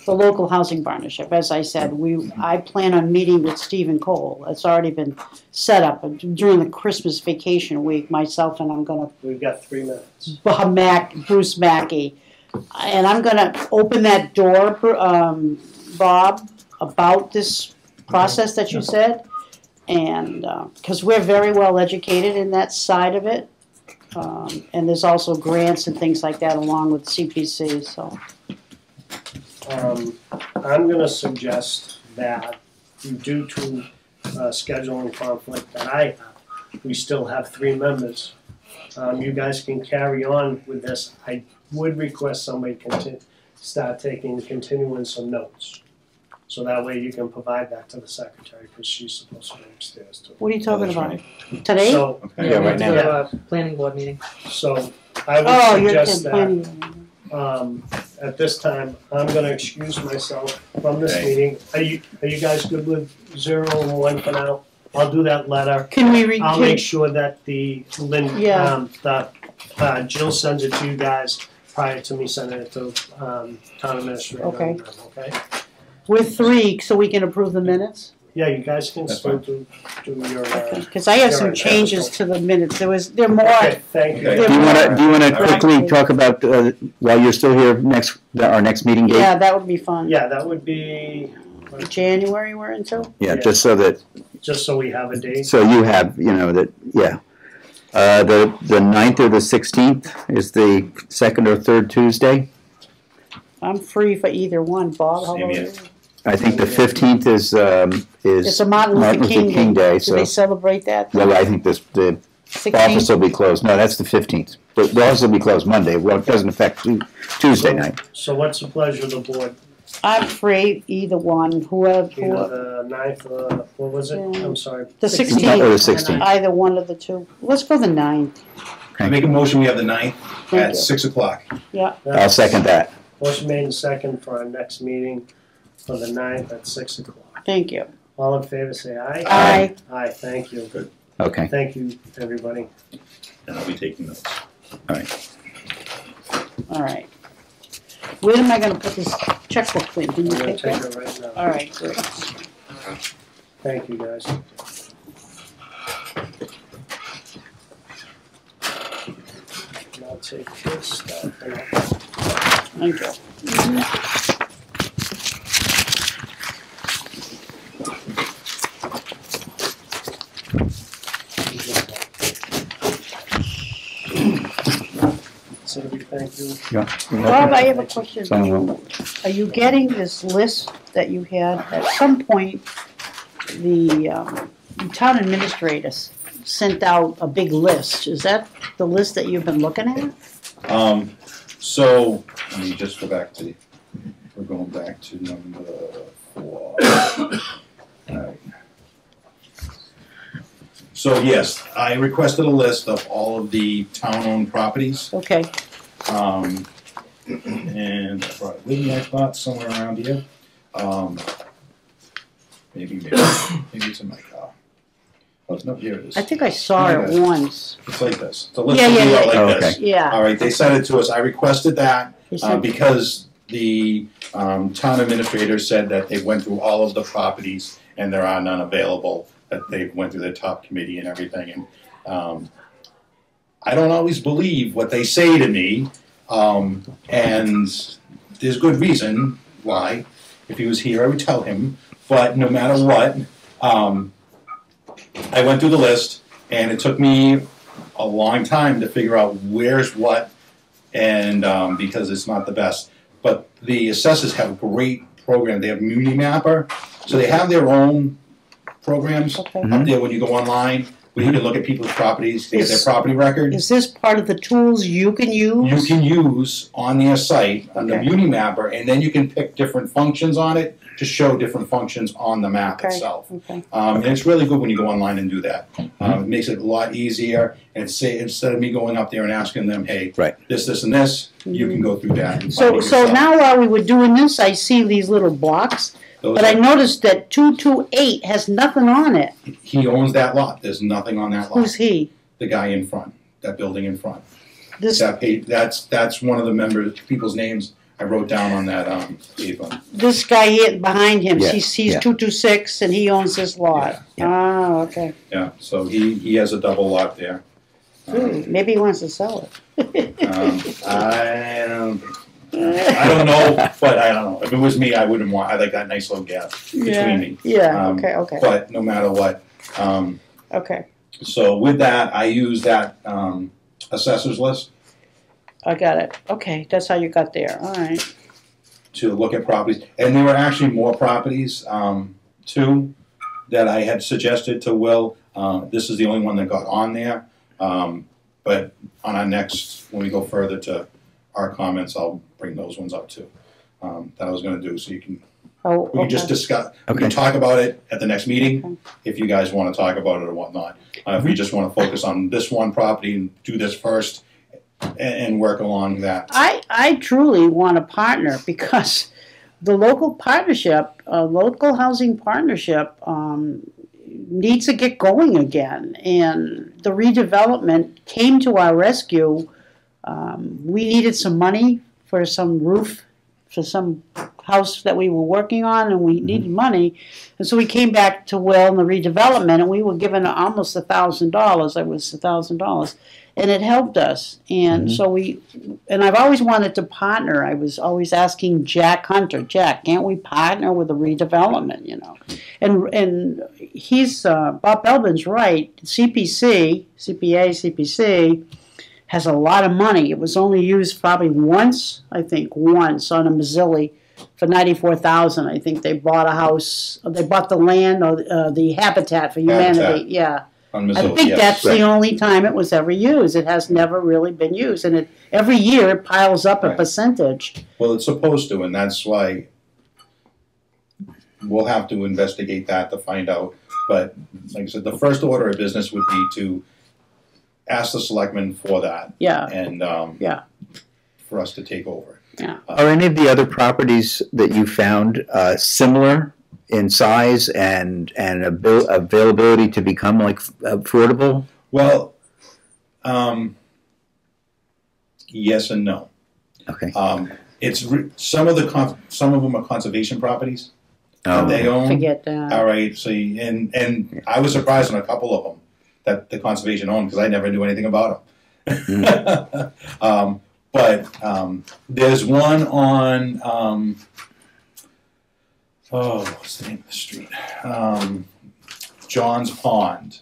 the local housing partnership. As I said, I plan on meeting with Stephen Cole. It's already been set up during the Christmas vacation week. Myself and We've got 3 minutes. Bruce Mackey, and I'm gonna open that door, Bob, about this process that you said, and because we're very well educated in that side of it, and there's also grants and things like that along with CPC. So. I'm going to suggest that due to scheduling conflict that I have, we still have 3 members. You guys can carry on with this. I would request somebody start continuing some notes. So that way you can provide that to the secretary because she's supposed to go upstairs too. What are you talking about? Today? So, Yeah, right now. We have a planning board meeting. So I would suggest that planning. at this time, I'm going to excuse myself from this meeting. Are you guys good with 0 and 1 for now? I'll do that letter. Can we read? I'll make sure that Jill sends it to you guys prior to me sending it to town administrator. Okay. Okay. With 3, so we can approve the minutes. Yeah, you guys can still do your. Because I have some changes to the minutes. They're more. Okay, thank you. Do you want to quickly talk about while you're still here our next meeting date? Yeah, that would be fun. Yeah, that would be. January we're into. Yeah, just so we have a date. So you have, the 9th or the 16th is the second or third Tuesday. I'm free for either one. Bob, how about you? I think the 15th is It's a Martin Luther King Day. Do they celebrate that? Well, I think the 16th? office will be closed. No, that's the 15th. But the office will be closed Monday. Well, it doesn't affect Tuesday night. So what's the pleasure of the board? I'm free, either one. Either the 9th or, what was it? Yeah. I'm sorry. The 16th. Or the 16th. 16th. Either one of the two. Let's go the 9th. I make a motion, we have the 9th Thank at you. 6 o'clock. Yeah. I'll second that. Motion made and second for our next meeting for the 9th at 6 o'clock. Thank you. All in favor, say aye. Aye. Aye, thank you. Good. Okay. Thank you, everybody. And I'll be taking notes. All right. All right. Where am I going to put this checkbook thing? Can you I'm going to take take that? it right now. All right, great. Thank you, guys. And I'll take this stuff and I'll Thank you. That's it, thank you. Bob, I have a question. So, Are you getting this list that you had? At some point, the town administrator sent out a big list. Is that the list that you've been looking at? So, let me just go back to, we're going back to number 4. Alright. So yes, I requested a list of all of the town-owned properties. Okay. And I brought it with me, I thought, somewhere around here. Maybe it's in my car. Oh, no, here it is. I think I saw it once. It's like this. The list Yeah, will yeah, be yeah. out like Oh, this. okay. Yeah. All right, they sent it to us. I requested that He said- because the town administrator said that they went through all of the properties and there are none available, that they went through the top committee and everything. And I don't always believe what they say to me, and there's good reason why. If he was here, I would tell him. But no matter what, I went through the list, and it took me a long time to figure out where's what, and because it's not the best. But the assessors have a great program. They have Muni Mapper, so they have their own programs Okay. up there when you go online, where you can look at people's properties, to get their property record. Is this part of the tools you can use? You can use on their site, on the Okay. Muni Mapper, and then you can pick different functions on it to show different functions on the map Okay. itself. Okay. And it's really good when you go online and do that. It makes it a lot easier, and say, instead of me going up there and asking them, hey, Right. this, and this, you can go through that and find So, it so yourself. now while we were doing this, I see these little blocks, Those but I are- noticed that 228 has nothing on it. He owns that lot. There's nothing on that lot. Who's he? The guy in front, that building in front. This, That's one of the members, people's names I wrote down on that paper. this guy here behind him, Yeah, he's yeah. 226 and he owns this lot. Yeah, Oh, okay. Yeah, so he has a double lot there. Maybe he wants to sell it. I don't know, but I don't know. If it was me, I wouldn't want. I like that nice little gap between me. Yeah, okay. But no matter what, Okay, so with that, I use that assessors list I got it. Okay, that's how you got there, all right. to look at properties, and there were actually more properties too that I had suggested to Will. This is the only one that got on there, but on our next, when we go further to our comments, I'll bring those ones up too. That I was going to do, so you can. Oh, We can just okay. discuss, we Okay. can talk about it at the next meeting, Okay. if you guys wanna talk about it or whatnot. If we just wanna focus on this one property and do this first, and work along that. I truly want a partner because the local partnership, local housing partnership, needs to get going again. And the redevelopment came to our rescue. We needed some money for some roof, for some house that we were working on, and we needed money. And so we came back to Will and the redevelopment, and we were given almost $1,000. It was $1,000. And it helped us. And so and I've always wanted to partner. I was always asking Jack Hunter, Jack, can't we partner with the redevelopment, you know? And he's, Bob Belbin's right, CPC has a lot of money. It was only used probably once on a Mazzilli for $94,000. I think they bought a house, they bought the land or the Habitat for Humanity. Habitat. Yeah. On I Missoula, think yes. that's the only time it was ever used. It has never really been used, and every year it piles up a Right. percentage. Well, it's supposed to, and that's why we'll have to investigate that to find out. But like I said, the first order of business would be to ask the selectmen for that. Yeah. And Yeah. for us to take over. Yeah. Are any of the other properties that you found similar in size and availability to become like affordable? Well, yes and no. Okay. Some of them are conservation properties that Oh, they own. Forget that. All right, so and I was surprised on a couple of them that the conservation owned because I never knew anything about them. But there's one on what's the name of the street? John's Pond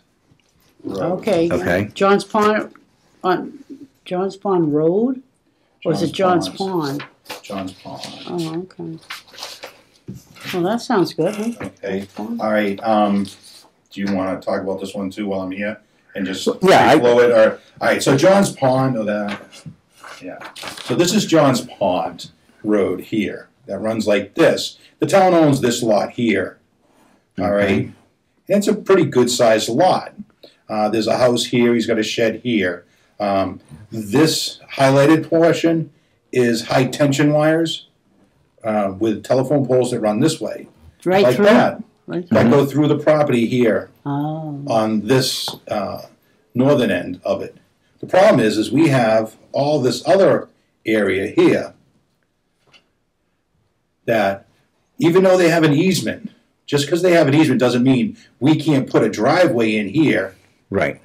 Road. Okay. Okay. John's Pond Road. Or is it John's Pond? John's Pond. Oh, okay. Well, that sounds good, huh? Okay. All right. Do you want to talk about this one too while I'm here and just flow it? Or all right. So John's Pond. Oh, that. Yeah. So this is John's Pond Road here that runs like this. The town owns this lot here. All right. And it's a pretty good sized lot. There's a house here. He's got a shed here. This highlighted portion is high tension wires with telephone poles that run this way. Right like through? That. Right That go through the property here Oh. on this northern end of it. The problem is we have all this other area here that even though they have an easement, just because they have an easement doesn't mean we can't put a driveway in here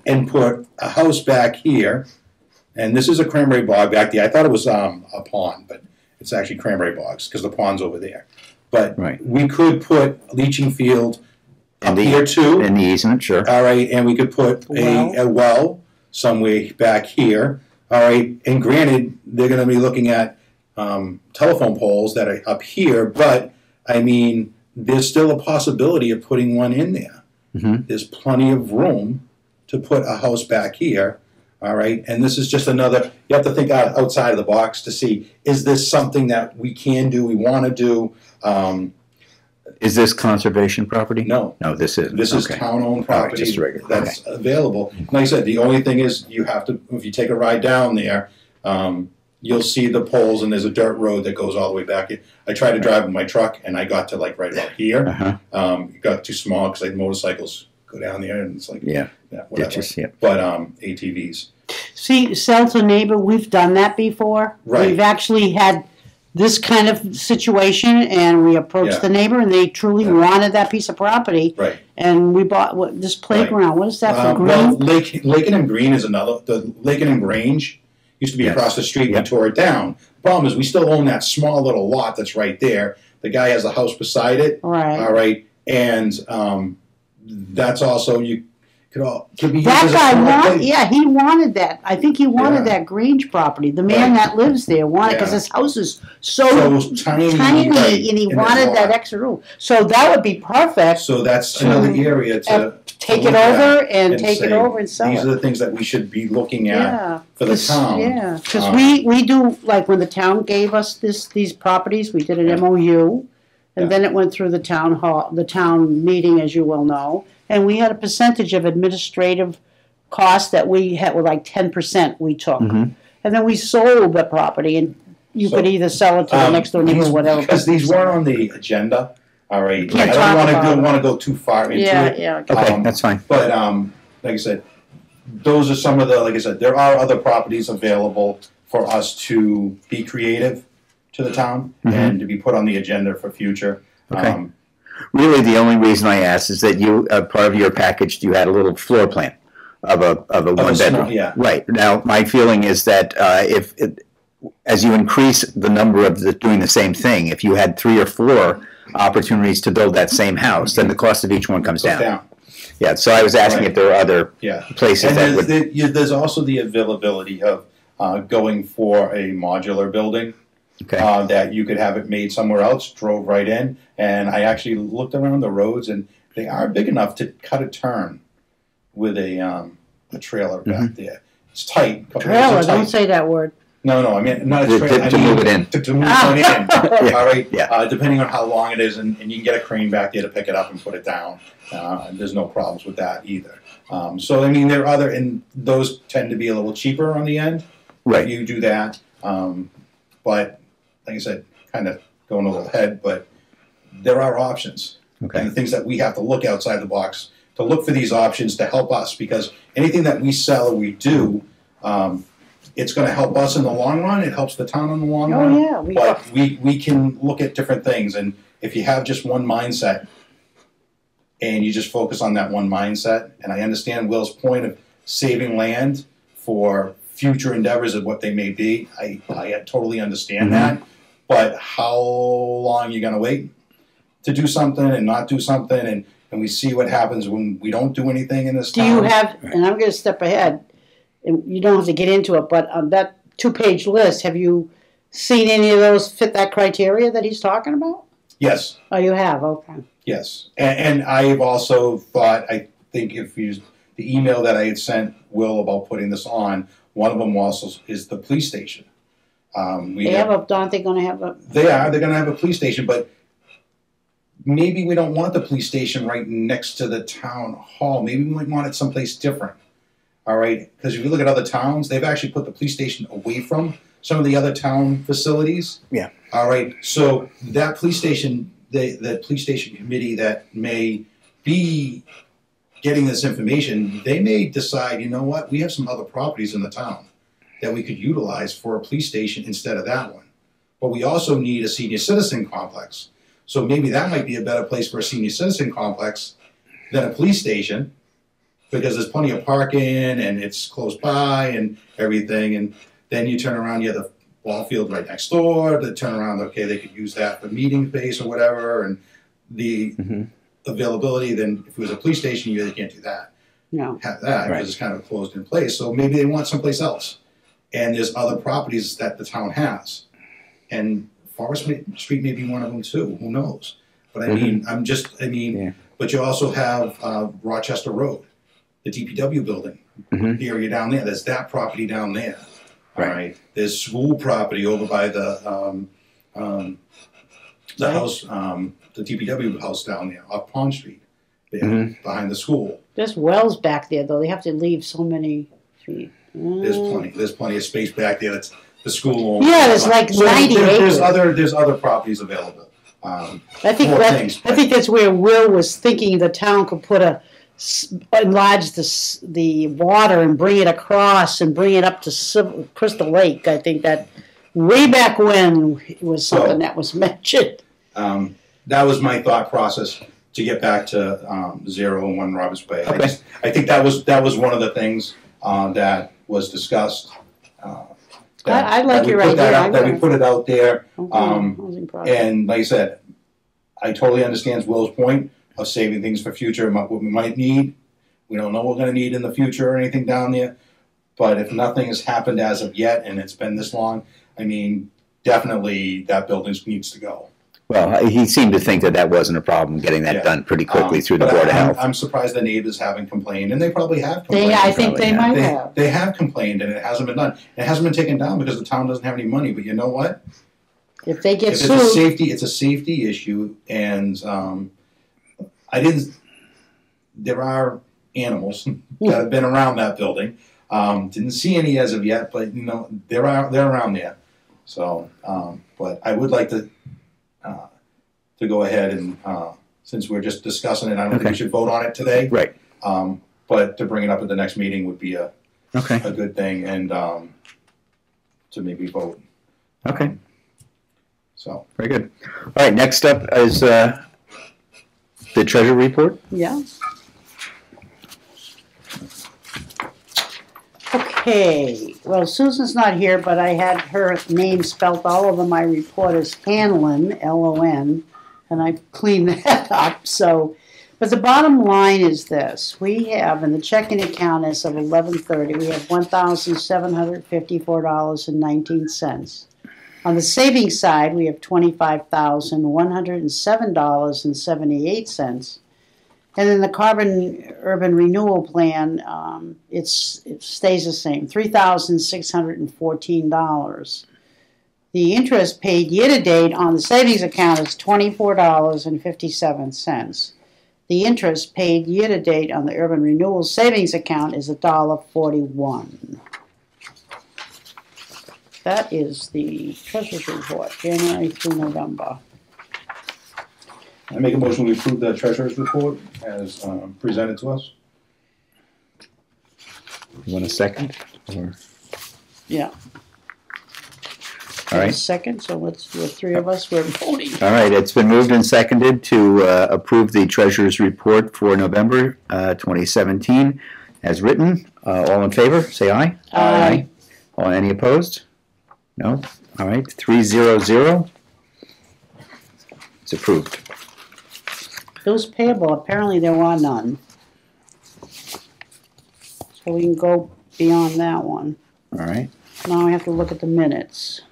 and put a house back here. And this is a cranberry bog back there. I thought it was a pond, but it's actually cranberry bogs because the pond's over there. But we could put a leaching field up here too. In the easement, sure. All right, and we could put a well somewhere back here. All right, and granted, they're going to be looking at telephone poles that are up here, but I mean, there's still a possibility of putting one in there. There's plenty of room to put a house back here. All right, and this is just another, you have to think outside of the box to see, is this something that we can do, we want to do? Is this conservation property? No. No, this isn't. This is town-owned property just regular. that's available. Like I said, the only thing is you have to, if you take a ride down there, you'll see the poles and there's a dirt road that goes all the way back. I tried to drive with my truck and I got to like right about here. It got too small because motorcycles go down there and it's like, whatever. Ditches, But ATVs. See, sell to neighbor, we've done that before. Right. We've actually had this kind of situation, and we approached the neighbor, and they truly wanted that piece of property. Right. And we bought this playground. What is that for green? Well, Lakenham Green is another. The Lakenham Grange used to be across the street. We tore it down. The problem is we still own that small little lot that's right there. The guy has a house beside it. Right. All right. And that's also could be used That as a guy small place. he wanted that. I think he wanted that Grange property. The man that lives there wanted, because his house is so tiny, and he wanted that extra room. So that would be perfect. So that's another area to take to it look over at and take it say, over and sell These it. are the things that we should be looking at for the town. Yeah, because we do, like when the town gave us these properties, we did an MOU, and then it went through the town hall, the town meeting, as you well know, and we had a percentage of administrative costs that we had, were like 10% we took. And then we sold the property, and you could either sell it to the next door neighbor or whatever. Because these weren't on the agenda, all right. Can't I don't want to go too far into it. Yeah. Okay, that's fine. But like I said, those are some of the, like I said, there are other properties available for us to be creative to the town and to be put on the agenda for future. Okay. Really, the only reason I asked is that you, part of your package, you had a little floor plan of a one bedroom. Right. Now, my feeling is that as you increase the number of doing the same thing, if you had 3 or 4 opportunities to build that same house, then the cost of each one comes down. Yeah. So I was asking if there are other places and that would. There's also the availability of going for a modular building. Okay. That you could have it made somewhere else, drove right in, and I actually looked around the roads, and they are big enough to cut a turn with a trailer back there. It's tight. Trailer, don't say that word. No, I mean not a trailer. To move it in. To move it in. All right. Yeah. Depending on how long it is, and you can get a crane back there to pick it up and put it down. There's no problems with that either. So I mean, there are other, and those tend to be a little cheaper on the end. Right. If you do that, but like I said, kind of going a little ahead, but there are options. Okay. And the things that we have to look outside the box to look for these options to help us, because anything that we sell or we do, it's going to help us in the long run. It helps the town in the long run. Yeah, but we can look at different things, and if you have just one mindset and you just focus on that one mindset, and I understand Will's point of saving land for future endeavors of what they may be, I totally understand that. But how long are you going to wait to do something and not do something? And we see what happens when we don't do anything in this town. Do you have, and I'm going to step ahead, and you don't have to get into it, but that 2-page list. Have you seen any of those fit that criteria that he's talking about? Yes. Oh, you have? Okay. Yes. And I've also thought, I think if you, the email that I had sent Will about putting this on, one of them also is the police station. Aren't they going to have a? They're going to have a police station, but maybe we don't want the police station right next to the town hall. Maybe we might want it someplace different. All right, because if you look at other towns, they've actually put the police station away from some of the other town facilities. Yeah. All right, so that police station, the police station committee that may be getting this information, they may decide, you know what, we have some other properties in the town that we could utilize for a police station instead of that one. But we also need a senior citizen complex. So maybe that might be a better place for a senior citizen complex than a police station, because there's plenty of parking and it's close by and everything. And then you turn around, you have the ball field right next door. They turn around, okay, they could use that for meeting space or whatever. And the availability, then if it was a police station, you really can't do that. No. Have that, because it's kind of closed in place. So maybe they want someplace else. And there's other properties that the town has. And Forest Street may be one of them too, who knows? But I mean, but you also have Rochester Road, the DPW building, the area down there. There's that property down there. Right. There's school property over by the house, the DPW house down there, off Pond Street, there, behind the school. There's wells back there, though. They have to leave so many feet. There's plenty of space back there. That's the school. Yeah, there's like 90 acres. There's other properties available. I think that's where Will was thinking the town could put enlarge the water and bring it across and bring it up to Crystal Lake. I think that way back when it was something that was mentioned. That was my thought process to get back to 0 Roberts Bay. Okay. I think that was one of the things that was discussed. I like your idea. That we put it out there. Okay. And like I said, I totally understand Will's point of saving things for future, what we might need. We don't know what we're going to need in the future or anything down there. But if nothing has happened as of yet and it's been this long, I mean, definitely that building needs to go. Well, he seemed to think that wasn't a problem, getting that done pretty quickly through the Board of Health. I'm surprised the neighbors haven't complained, and they probably have complained. I think they might have. They have complained, and it hasn't been done. It hasn't been taken down because the town doesn't have any money. But you know what? If they get sued, it's a safety issue, and there are animals that have been around that building. Didn't see any as of yet, but you know they're around there. So, but I would like to go ahead and since we're just discussing it, I don't think we should vote on it today. Right. But to bring it up at the next meeting would be a good thing, and to maybe vote. Okay. So very good. All right. Next up is the treasury report. Yeah. Okay. Well, Susan's not here, but I had her name spelt all over my report as Hanlon, L-O-N, and I've cleaned that up. So, but the bottom line is this. We have, in the checking account as of 11/30, we have $1,754.19. On the savings side, we have $25,107.78. And then the carbon urban renewal plan, it stays the same, $3,614. The interest paid year-to-date on the savings account is $24.57. The interest paid year-to-date on the urban renewal savings account is $1.41. That is the treasurer's report, January through November. I make a motion we approve the treasurer's report as presented to us. You want a second? Or? Yeah. All right. Second, so the three of us, we're voting. All right, it's been moved and seconded to approve the treasurer's report for November 2017 as written. All in favor, say aye. Aye. Any opposed? No? All right, 300. It's approved. Bills payable, apparently there are none. So we can go beyond that one. All right. Now I have to look at the minutes.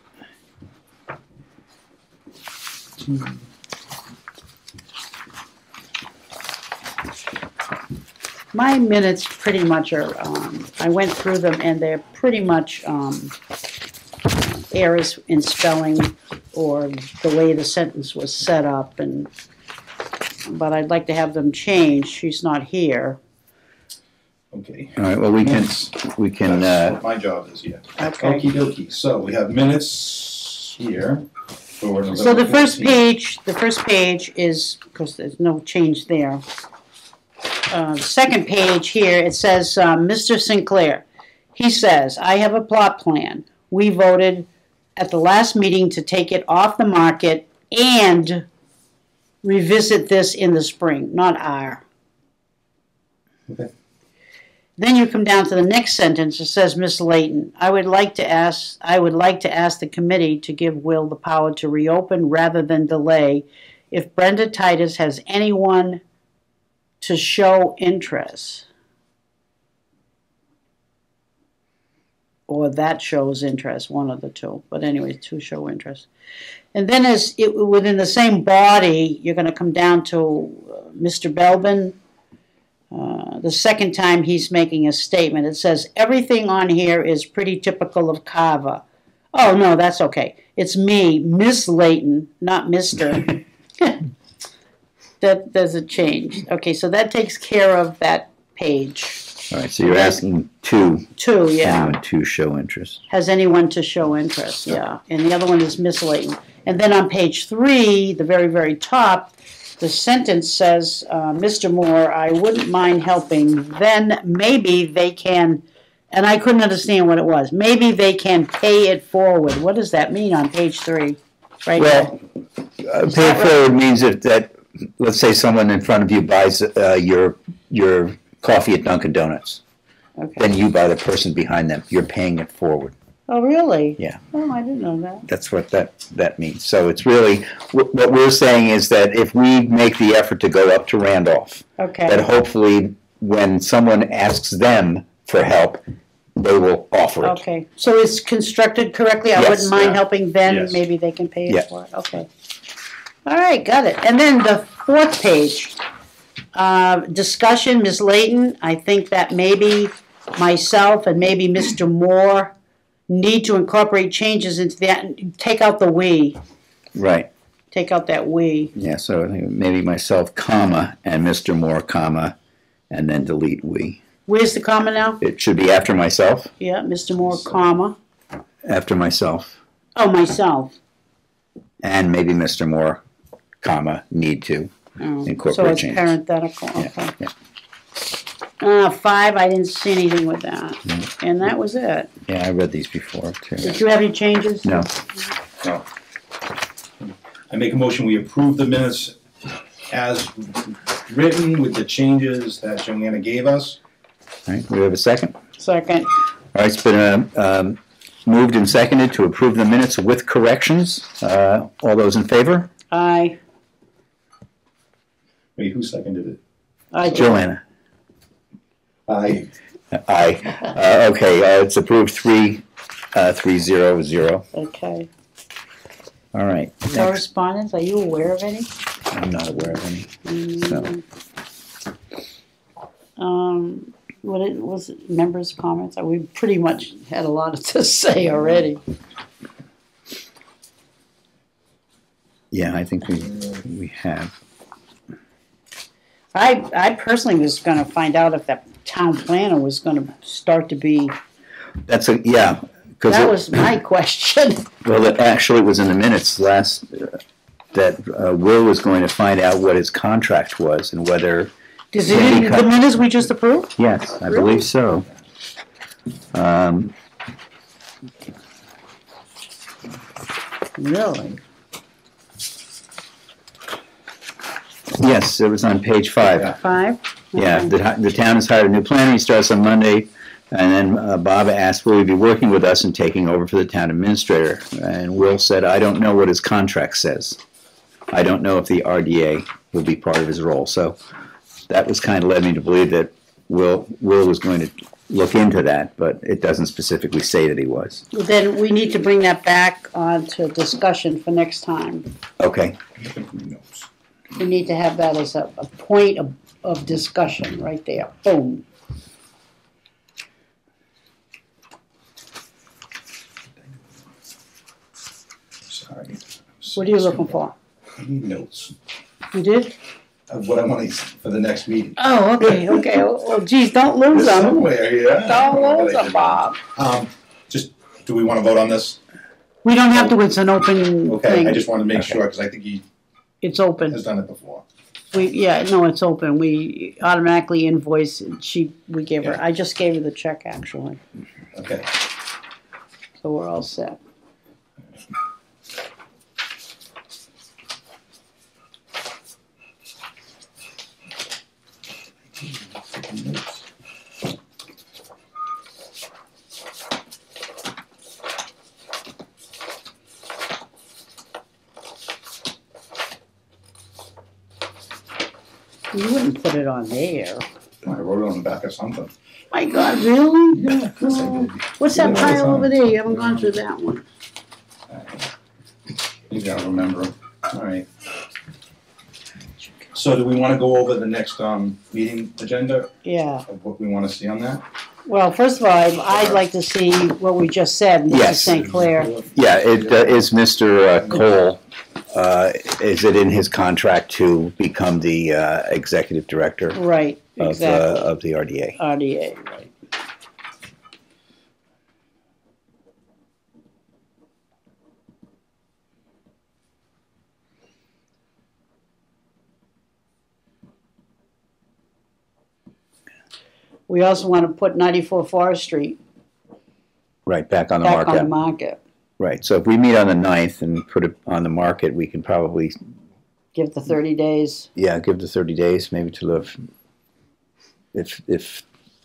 My minutes pretty much are, I went through them and they're pretty much errors in spelling or the way the sentence was set up, but I'd like to have them changed. She's not here. Okay. All right, well, we can, That's what my job is, yeah. Okay. Okie dokie. So we have minutes here. For So the first 14th. page is, because there's no change there. The second page here, it says, Mr. Sinclair. He says, I have a plot plan. We voted at the last meeting to take it off the market and revisit this in the spring, not our. Okay. Then you come down to the next sentence. It says, Miss Layton, I would like to ask the committee to give Will the power to reopen rather than delay if Brenda Titus has anyone to show interest. Or that shows interest, one of the two. But anyway, to show interest. And then within the same body, you're going to come down to Mr. Belbin. The second time he's making a statement. It says, everything on here is pretty typical of Carver. Oh, no, that's okay. It's me, Miss Layton, not Mr. There's a change. Okay, so that takes care of that page. all right, so you're asking two. Two, yeah. Anyone to show interest. Has anyone to show interest, yeah. And the other one is Miss Layton. And then on page 3, the very, very top, the sentence says, Mr. Moore, I wouldn't mind helping. Then maybe they can, and I couldn't understand what it was. Maybe they can pay it forward. What does that mean on page 3? Right. Well, pay it forward means that, let's say someone in front of you buys your coffee at Dunkin' Donuts. Okay. Then you buy the person behind them. You're paying it forward. Oh, really? Yeah. Oh, I didn't know that. That's what that means. So it's really, what we're saying is that if we make the effort to go up to Randolph, Okay. that hopefully when someone asks them for help, they will offer it. Okay. So it's constructed correctly? I Yes. wouldn't mind helping then. Yes. Maybe they can pay it Yeah. for it. Okay. All right, got it. And then the fourth page, discussion, Ms. Layton, I think that maybe myself and maybe Mr. Moore need to incorporate changes into that. Take out the we. Right. Take out that we. Yeah, so I think maybe myself, comma, and Mr. Moore, comma, and then delete we. Where's the comma now? It should be after myself. Yeah, Mr. Moore, comma. After myself. Oh, myself. And maybe Mr. Moore, comma, need to incorporate So it's changes. parenthetical. Okay. Yeah. 5, I didn't see anything with that. And that was it. Yeah, I read these before, too. Did you have any changes? No. No. I make a motion, we approve the minutes as written with the changes that Joanna gave us. All right, we have a second? Second. All right, it's been moved and seconded to approve the minutes with corrections. All those in favor? Aye. Wait, who seconded it? Aye. Joanna. Aye. Aye. Okay, it's approved 3-0-0. Okay. All right. Next. Correspondence, are you aware of any? I'm not aware of any. So. What it was, members' comments? We pretty much had a lot to say already. Yeah, I think we have. I personally was going to find out if that town planner was going to start to be. That's a yeah. That was my question. Well, it actually was in the minutes last that Will was going to find out what his contract was and whether. Is it in the minutes we just approved? Yes, I Really? believe so. Really? Yes, it was on page 5. 5? Yeah, Okay. the town has hired a new planner. He starts on Monday. And then Bob asked, will he be working with us and taking over for the town administrator? And Will said, I don't know what his contract says. I don't know if the RDA will be part of his role. So that was kind of led me to believe that Will was going to look into that, but it doesn't specifically say that he was. Then we need to bring that back on to discussion for next time. Okay. We need to have that as a point of discussion right there. Boom. Sorry. What are you looking for? I need notes You did? of what I want to for the next meeting. Oh, okay, okay. Well, geez, don't lose them. Somewhere, yeah. Don't lose them, Bob. Just, do we want to vote on this? We don't have to, it's an open Okay, thing. I just wanted to make sure, because I think he It's open. has done it before. It's open. We automatically invoice, we gave her, Yeah. I just gave her the check, actually. Okay. So we're all set. You wouldn't put it on there. I wrote it on the back of something. My God, really? Yeah, of course I did. What's that pile over there? You haven't gone through that one. Maybe I'll remember. All right. So do we want to go over the next meeting agenda Yeah. of what we want to see on that? Well, first of all, I'd like to see what we just said, Mrs. Yes. St. Clair. Yeah, it is Mr. Cole. Is it in his contract to become the executive director Right, exactly. of the RDA? RDA, right. We also want to put 94 Forest Street Right, back on the back on the market. market. Right, so if we meet on the 9th and put it on the market, we can probably, Give the 30 days. yeah, give the 30 days, maybe to live. If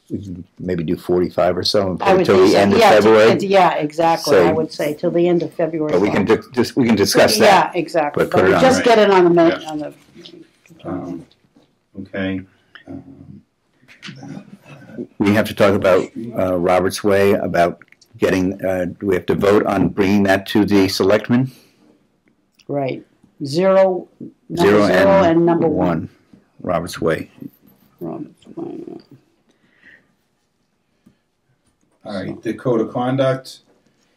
we can maybe do 45 or so and I put it would till think the so. end of Yeah, February. Yeah, exactly, So- I would say, till the end of February. But we can discuss that. Yeah, exactly. but put it on, Just right. get it on the, Yeah. on the. Okay. We have to talk about Robert's Way, about getting, do we have to vote on bringing that to the selectmen? Right. Zero Zero and number one. Robert's Way. Robert's Way, yeah. All right, the code of conduct.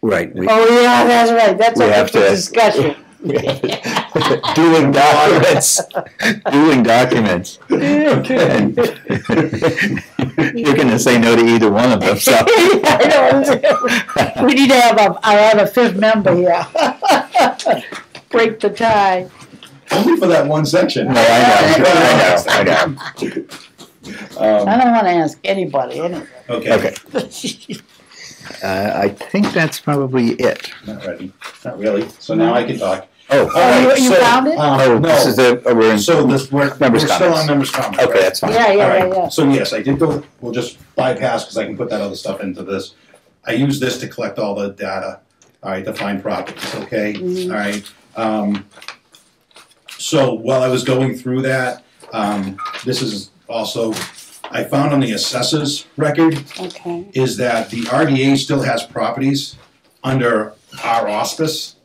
Right. Oh, yeah, that's right, that's we open have for to- discussion. Dueling documents. Dueling documents. And you're going to say no to either one of them, so. I know. We need to have our other fifth member here. Break the tie. Only for that one section. No, I know. I don't want to ask anybody anyway. Okay. Okay. I think that's probably it. Not ready. Not really. So now I can talk. Oh, All you found it? oh, no. this is we're in So we're members' still comments. on members' comments. Okay, right? that's fine. Yeah, All yeah, right. yeah, yeah. So yes, I did go. We'll just bypass because I can put that other stuff into this. I use this to collect all the data. All right, to find properties. Okay. Mhm. All right. So while I was going through that, this is also I found on the assessor's record Okay. is that the RDA still has properties under our auspice.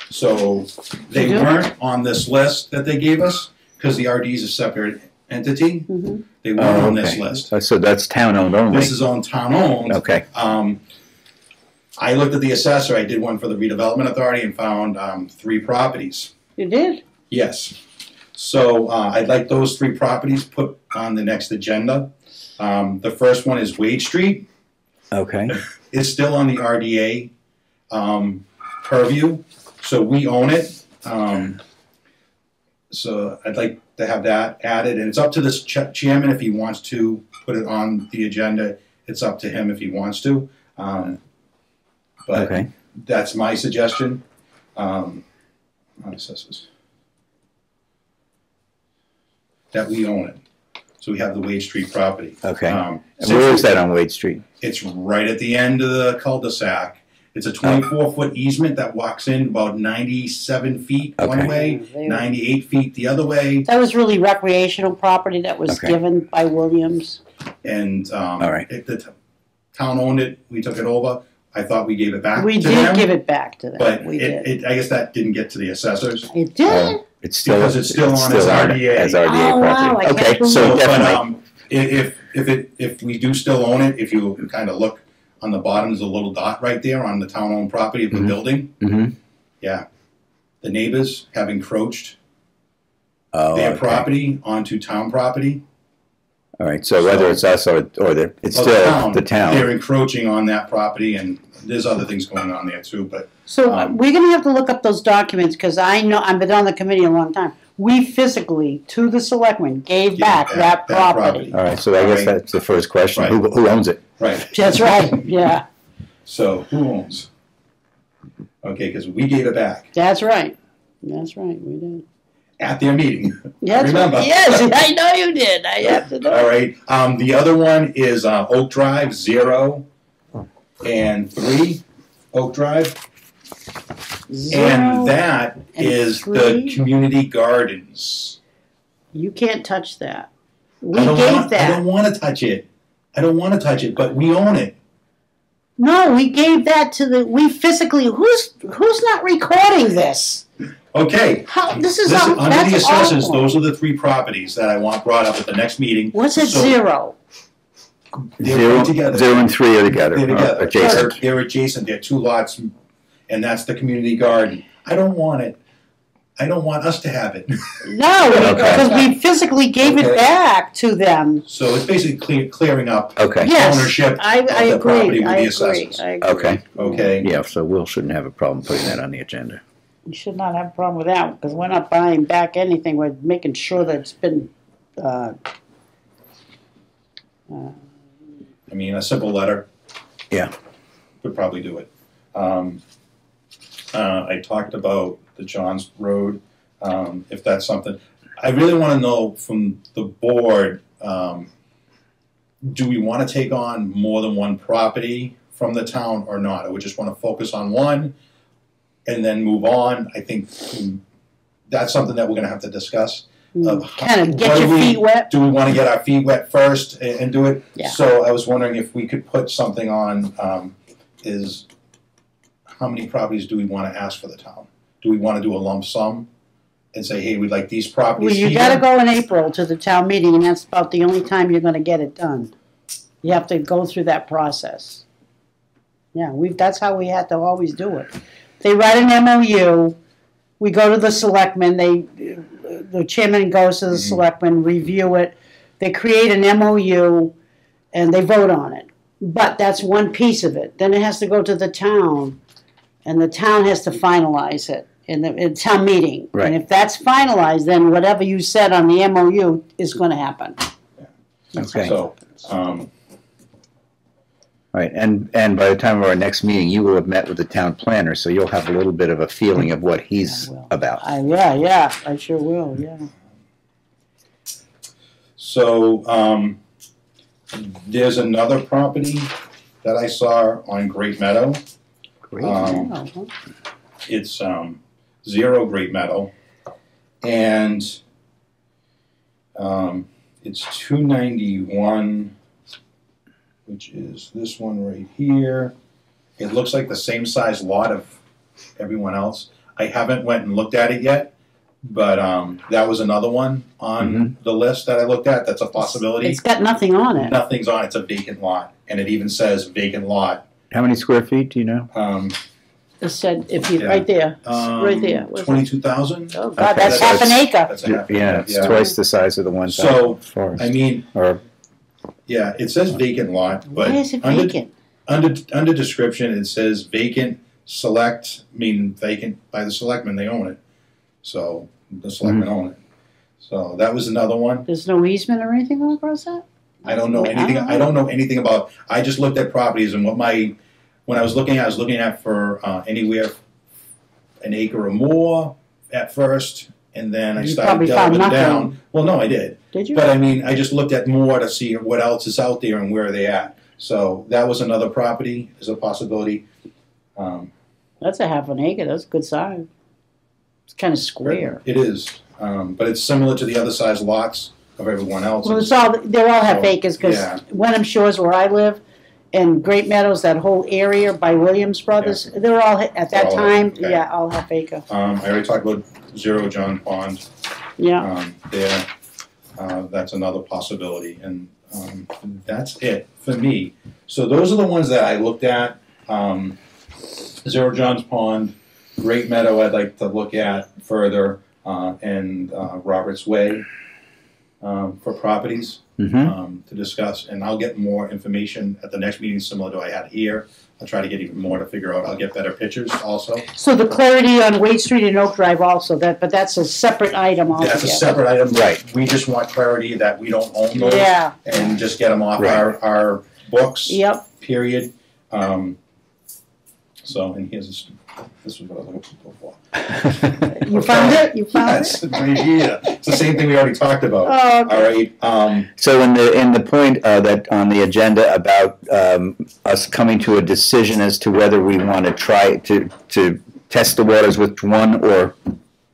So they They do? weren't on this list that they gave us because the RD is a separate entity. Mhm. They weren't Oh, on this okay. list. So that's town-owned only. This is on town owned. Okay. I looked at the assessor. I did one for the redevelopment authority and found 3 properties. You did? Yes. So I'd like those 3 properties put on the next agenda. The first one is Wade Street. Okay. It's still on the RDA purview, so we own it. So I'd like to have that added, and it's up to this chairman if he wants to put it on the agenda. It's up to him if he wants to. But Okay. that's my suggestion. That we own it. So we have the Wade Street property. Okay. And Since where is that on Wade Street? It's right at the end of the cul-de-sac. It's a 24-foot easement that walks in about 97 feet one Okay. way, 98 feet the other way, That was really recreational property that was Okay. given by Williams. and All right. town owned it, we took it over. I thought we gave it back We to did them. give it back to them. But We did. I guess that didn't get to the assessors. It did? It's still, Because it's still on as RDA. As RDA Oh, wow, property. I can't Okay, believe so it. definitely. But if we do still own it, if you kind of look on the bottom, there's a little dot right there on the town-owned property of the Mhm. building. Mhm. Yeah, the neighbors have encroached Oh, their okay. property onto town property. All right, so whether it's us or it's Well, still the town. They're encroaching on that property, and there's other things going on there too. But So we're gonna have to look up those documents, because I know, I've been on the committee a long time. We physically, to the selectmen, gave back that property. All right, so I guess that's the first question. Right. Who owns it? right. That's right, yeah, So who owns? Okay, because we gave it back that's right. That's right, we did. at their meeting. That's Remember. right, yes, I know you did, I have to know. All right. The other one is Oak Drive 0 and 3. Oak Drive, Zero, and that and is 3? the community gardens. You can't touch that. We I don't gave want, I that. don't want to touch it. I don't want to touch it, but we own it. No, we gave that to we physically, who's not recording this? Okay. How, this is, Listen, under that's the assessors, awful. those are the 3 properties that I want brought up at the next meeting. What's at So 0? They're right together. 0 and 3 are together. They're together. Adjacent. They're adjacent. They're 2 lots, and that's the community garden. I don't want it. I don't want us to have it. No, Okay. because we physically gave it Okay. back to them. So it's basically clearing up Okay. Yes, ownership I of the property agree, with I the agree, assessors. I agree. Okay. Okay. Yeah, so Will shouldn't have a problem putting that on the agenda. You should not have a problem with that, because we're not buying back anything, we're making sure that it's been, I mean, a simple letter. Yeah. Would probably do it. I talked about the Johns Road, if that's something. I really want to know from the board, do we want to take on more than one property from the town or not? Or we just want to focus on one and then move on? I think that's something that we're going to have to discuss. kind of get What your do we- feet wet. Do we want to get our feet wet first and do it? Yeah. So I was wondering if we could put something on, is how many properties do we want to ask for the town? Do we want to do a lump sum and say, hey, we'd like these properties Well, you here? gotta go in April to the town meeting, and that's about the only time you're gonna get it done. You have to go through that process. Yeah, that's how we had to always do it. They write an MOU, we go to the selectmen, the chairman goes to the selectmen, review it, they create an MOU, and they vote on it. But that's one piece of it. Then it has to go to the town, and the town has to finalize it in the town meeting. Right. And if that's finalized, then whatever you said on the MOU is gonna happen. That's how Okay. it So, happens. Right, and by the time of our next meeting, you will have met with the town planner, so you'll have a little bit of a feeling of what he's I will. about. Yeah, I sure will, yeah. so there's another property that I saw on Great Meadow. Great. Yeah, huh? It's 0 Great Meadow, and it's 291, which is this one right here. It looks like the same size lot of everyone else. I haven't went and looked at it yet, but that was another one on the list that I looked at. That's a possibility. It's got nothing on it. Nothing's on it. It's a vacant lot, and it even says vacant lot. How many square feet, do you know? It said, if you, Yeah. right there, right there. What's it? 22,000. Oh, God, Okay, that's half an acre. That's a half. Yeah, it's twice the size of the one So, forest. I mean, Or, yeah, it says vacant lot, but Why is it under, vacant? under description, it says vacant, select, mean vacant by the selectmen, they own it. So, the selectmen own it. So, that was another one. There's no easement or anything all across that? I don't know anything, I don't know anything about, I just looked at properties and when I was looking at for anywhere an acre or more at first, and then I You started probably found delving down. nothing. Well, no, I did. Did you? But I mean, I just looked at more to see what else is out there and where are they at. So that was another property, is a possibility. That's a half an acre, that's a good size. It's kind of square. It is, but it's similar to the other size lots of everyone else. Well, they're all half So, acres, because yeah. Wenham Shores, where I live, and Great Meadows, that whole area by Williams Brothers, they were all, at that All time, okay. yeah, all half acre. I already talked about Zero John Pond. Yeah, There, that's another possibility, and that's it for me. So those are the ones that I looked at. Zero John's Pond, Great Meadow I'd like to look at further, and Roberts Way for properties to discuss, and I'll get more information at the next meeting similar to what I had here. I'll try to get even more to figure out. I'll get better pictures also. so the clarity on Wade Street and Oak Drive also, but that's a separate item altogether. That's a separate item. Right. We just want clarity that we don't own those. Yeah. And just get them off Right. our books. Yep. Period. So, and here's this is what I was looking for. You found it? You found That's it? yeah. It's the same thing we already talked about. Oh, okay. All right. So in the point that on the agenda about us coming to a decision as to whether we want to try to test the waters with one or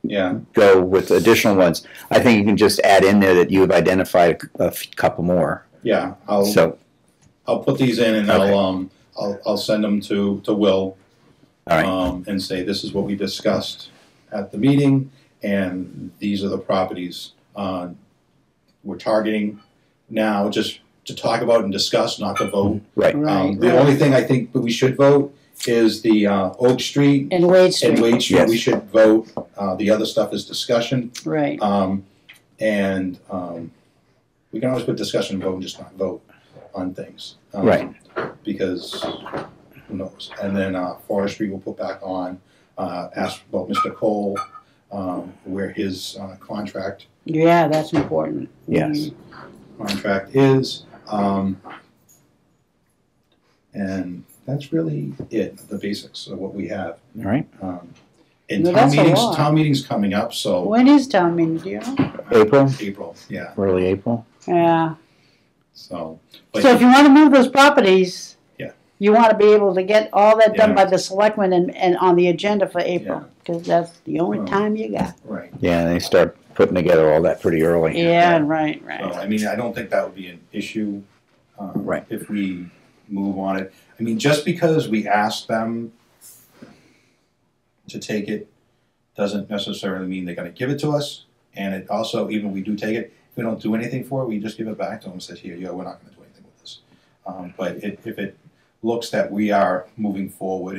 Yeah. go with additional ones, I think you can just add in there that you have identified a couple more. Yeah. I'll put these in and Okay. I'll send them to Will. All right. And say this is what we discussed at the meeting, and these are the properties we're targeting now, just to talk about and discuss, not to vote. Right. Right. The only thing I think that we should vote is the Oak Street And Wade Street. and Wade Street. Yes. We should vote. The other stuff is discussion, Right. and we can always put discussion and vote and just not vote on things. Right. Because who knows? And then forestry will put back on. Ask about Mr. Cole, where his contract Yeah, that's important. Yes. contract is, and that's really it. The basics of what we have. All right. And No, that's a lot. town meetings coming up. So When is town meeting, do you know? April, April, yeah. early April. Yeah. So, So if you want to move those properties, Yeah. you want to be able to get all that done Yeah. by the selectmen and on the agenda for April, because that's the only Oh. time you got. right. Yeah, they start putting together all that pretty early. Yeah, right, So right. I mean, I don't think that would be an issue. Right. If we move on it. I mean, just because we ask them to take it doesn't necessarily mean they're going to give it to us. And it also, even if we do take it, if we don't do anything for it, we just give it back to them and say, here, we're not going to do anything with this. But if it looks that we are moving forward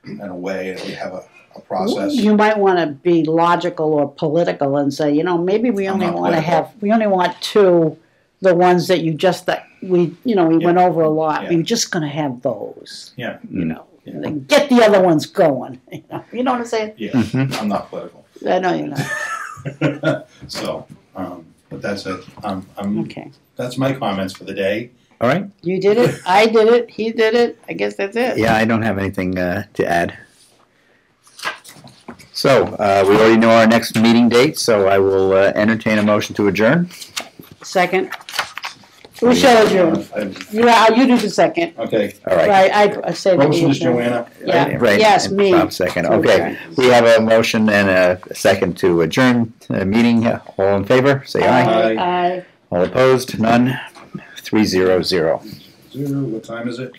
in a way and we have a process. You might want to be logical or political and say, maybe we I'm only not want to political. we only want two, the ones that you just, that we went over a lot. Yeah. We're just going to have those. Yeah. Yeah. Yeah. And then get the other ones going. You know what I'm saying? Yeah, Mhm. I'm not political. I know you're not. So, but that's it. Okay. That's my comments for the day. All right. You did it. I did it. He did it. I guess that's it. Yeah, I don't have anything to add. So we already know our next meeting date, so I will entertain a motion to adjourn. Second. Who shall adjourn? You do the second. Okay. All right. Right, I say that. Motion is Joanna. Yeah. Right. Yes, and me. Bob second. To Okay. adjourn. We have a motion and a second to adjourn the meeting. All in favor, say aye. Aye. All opposed? None. 3-0-0. What time is it?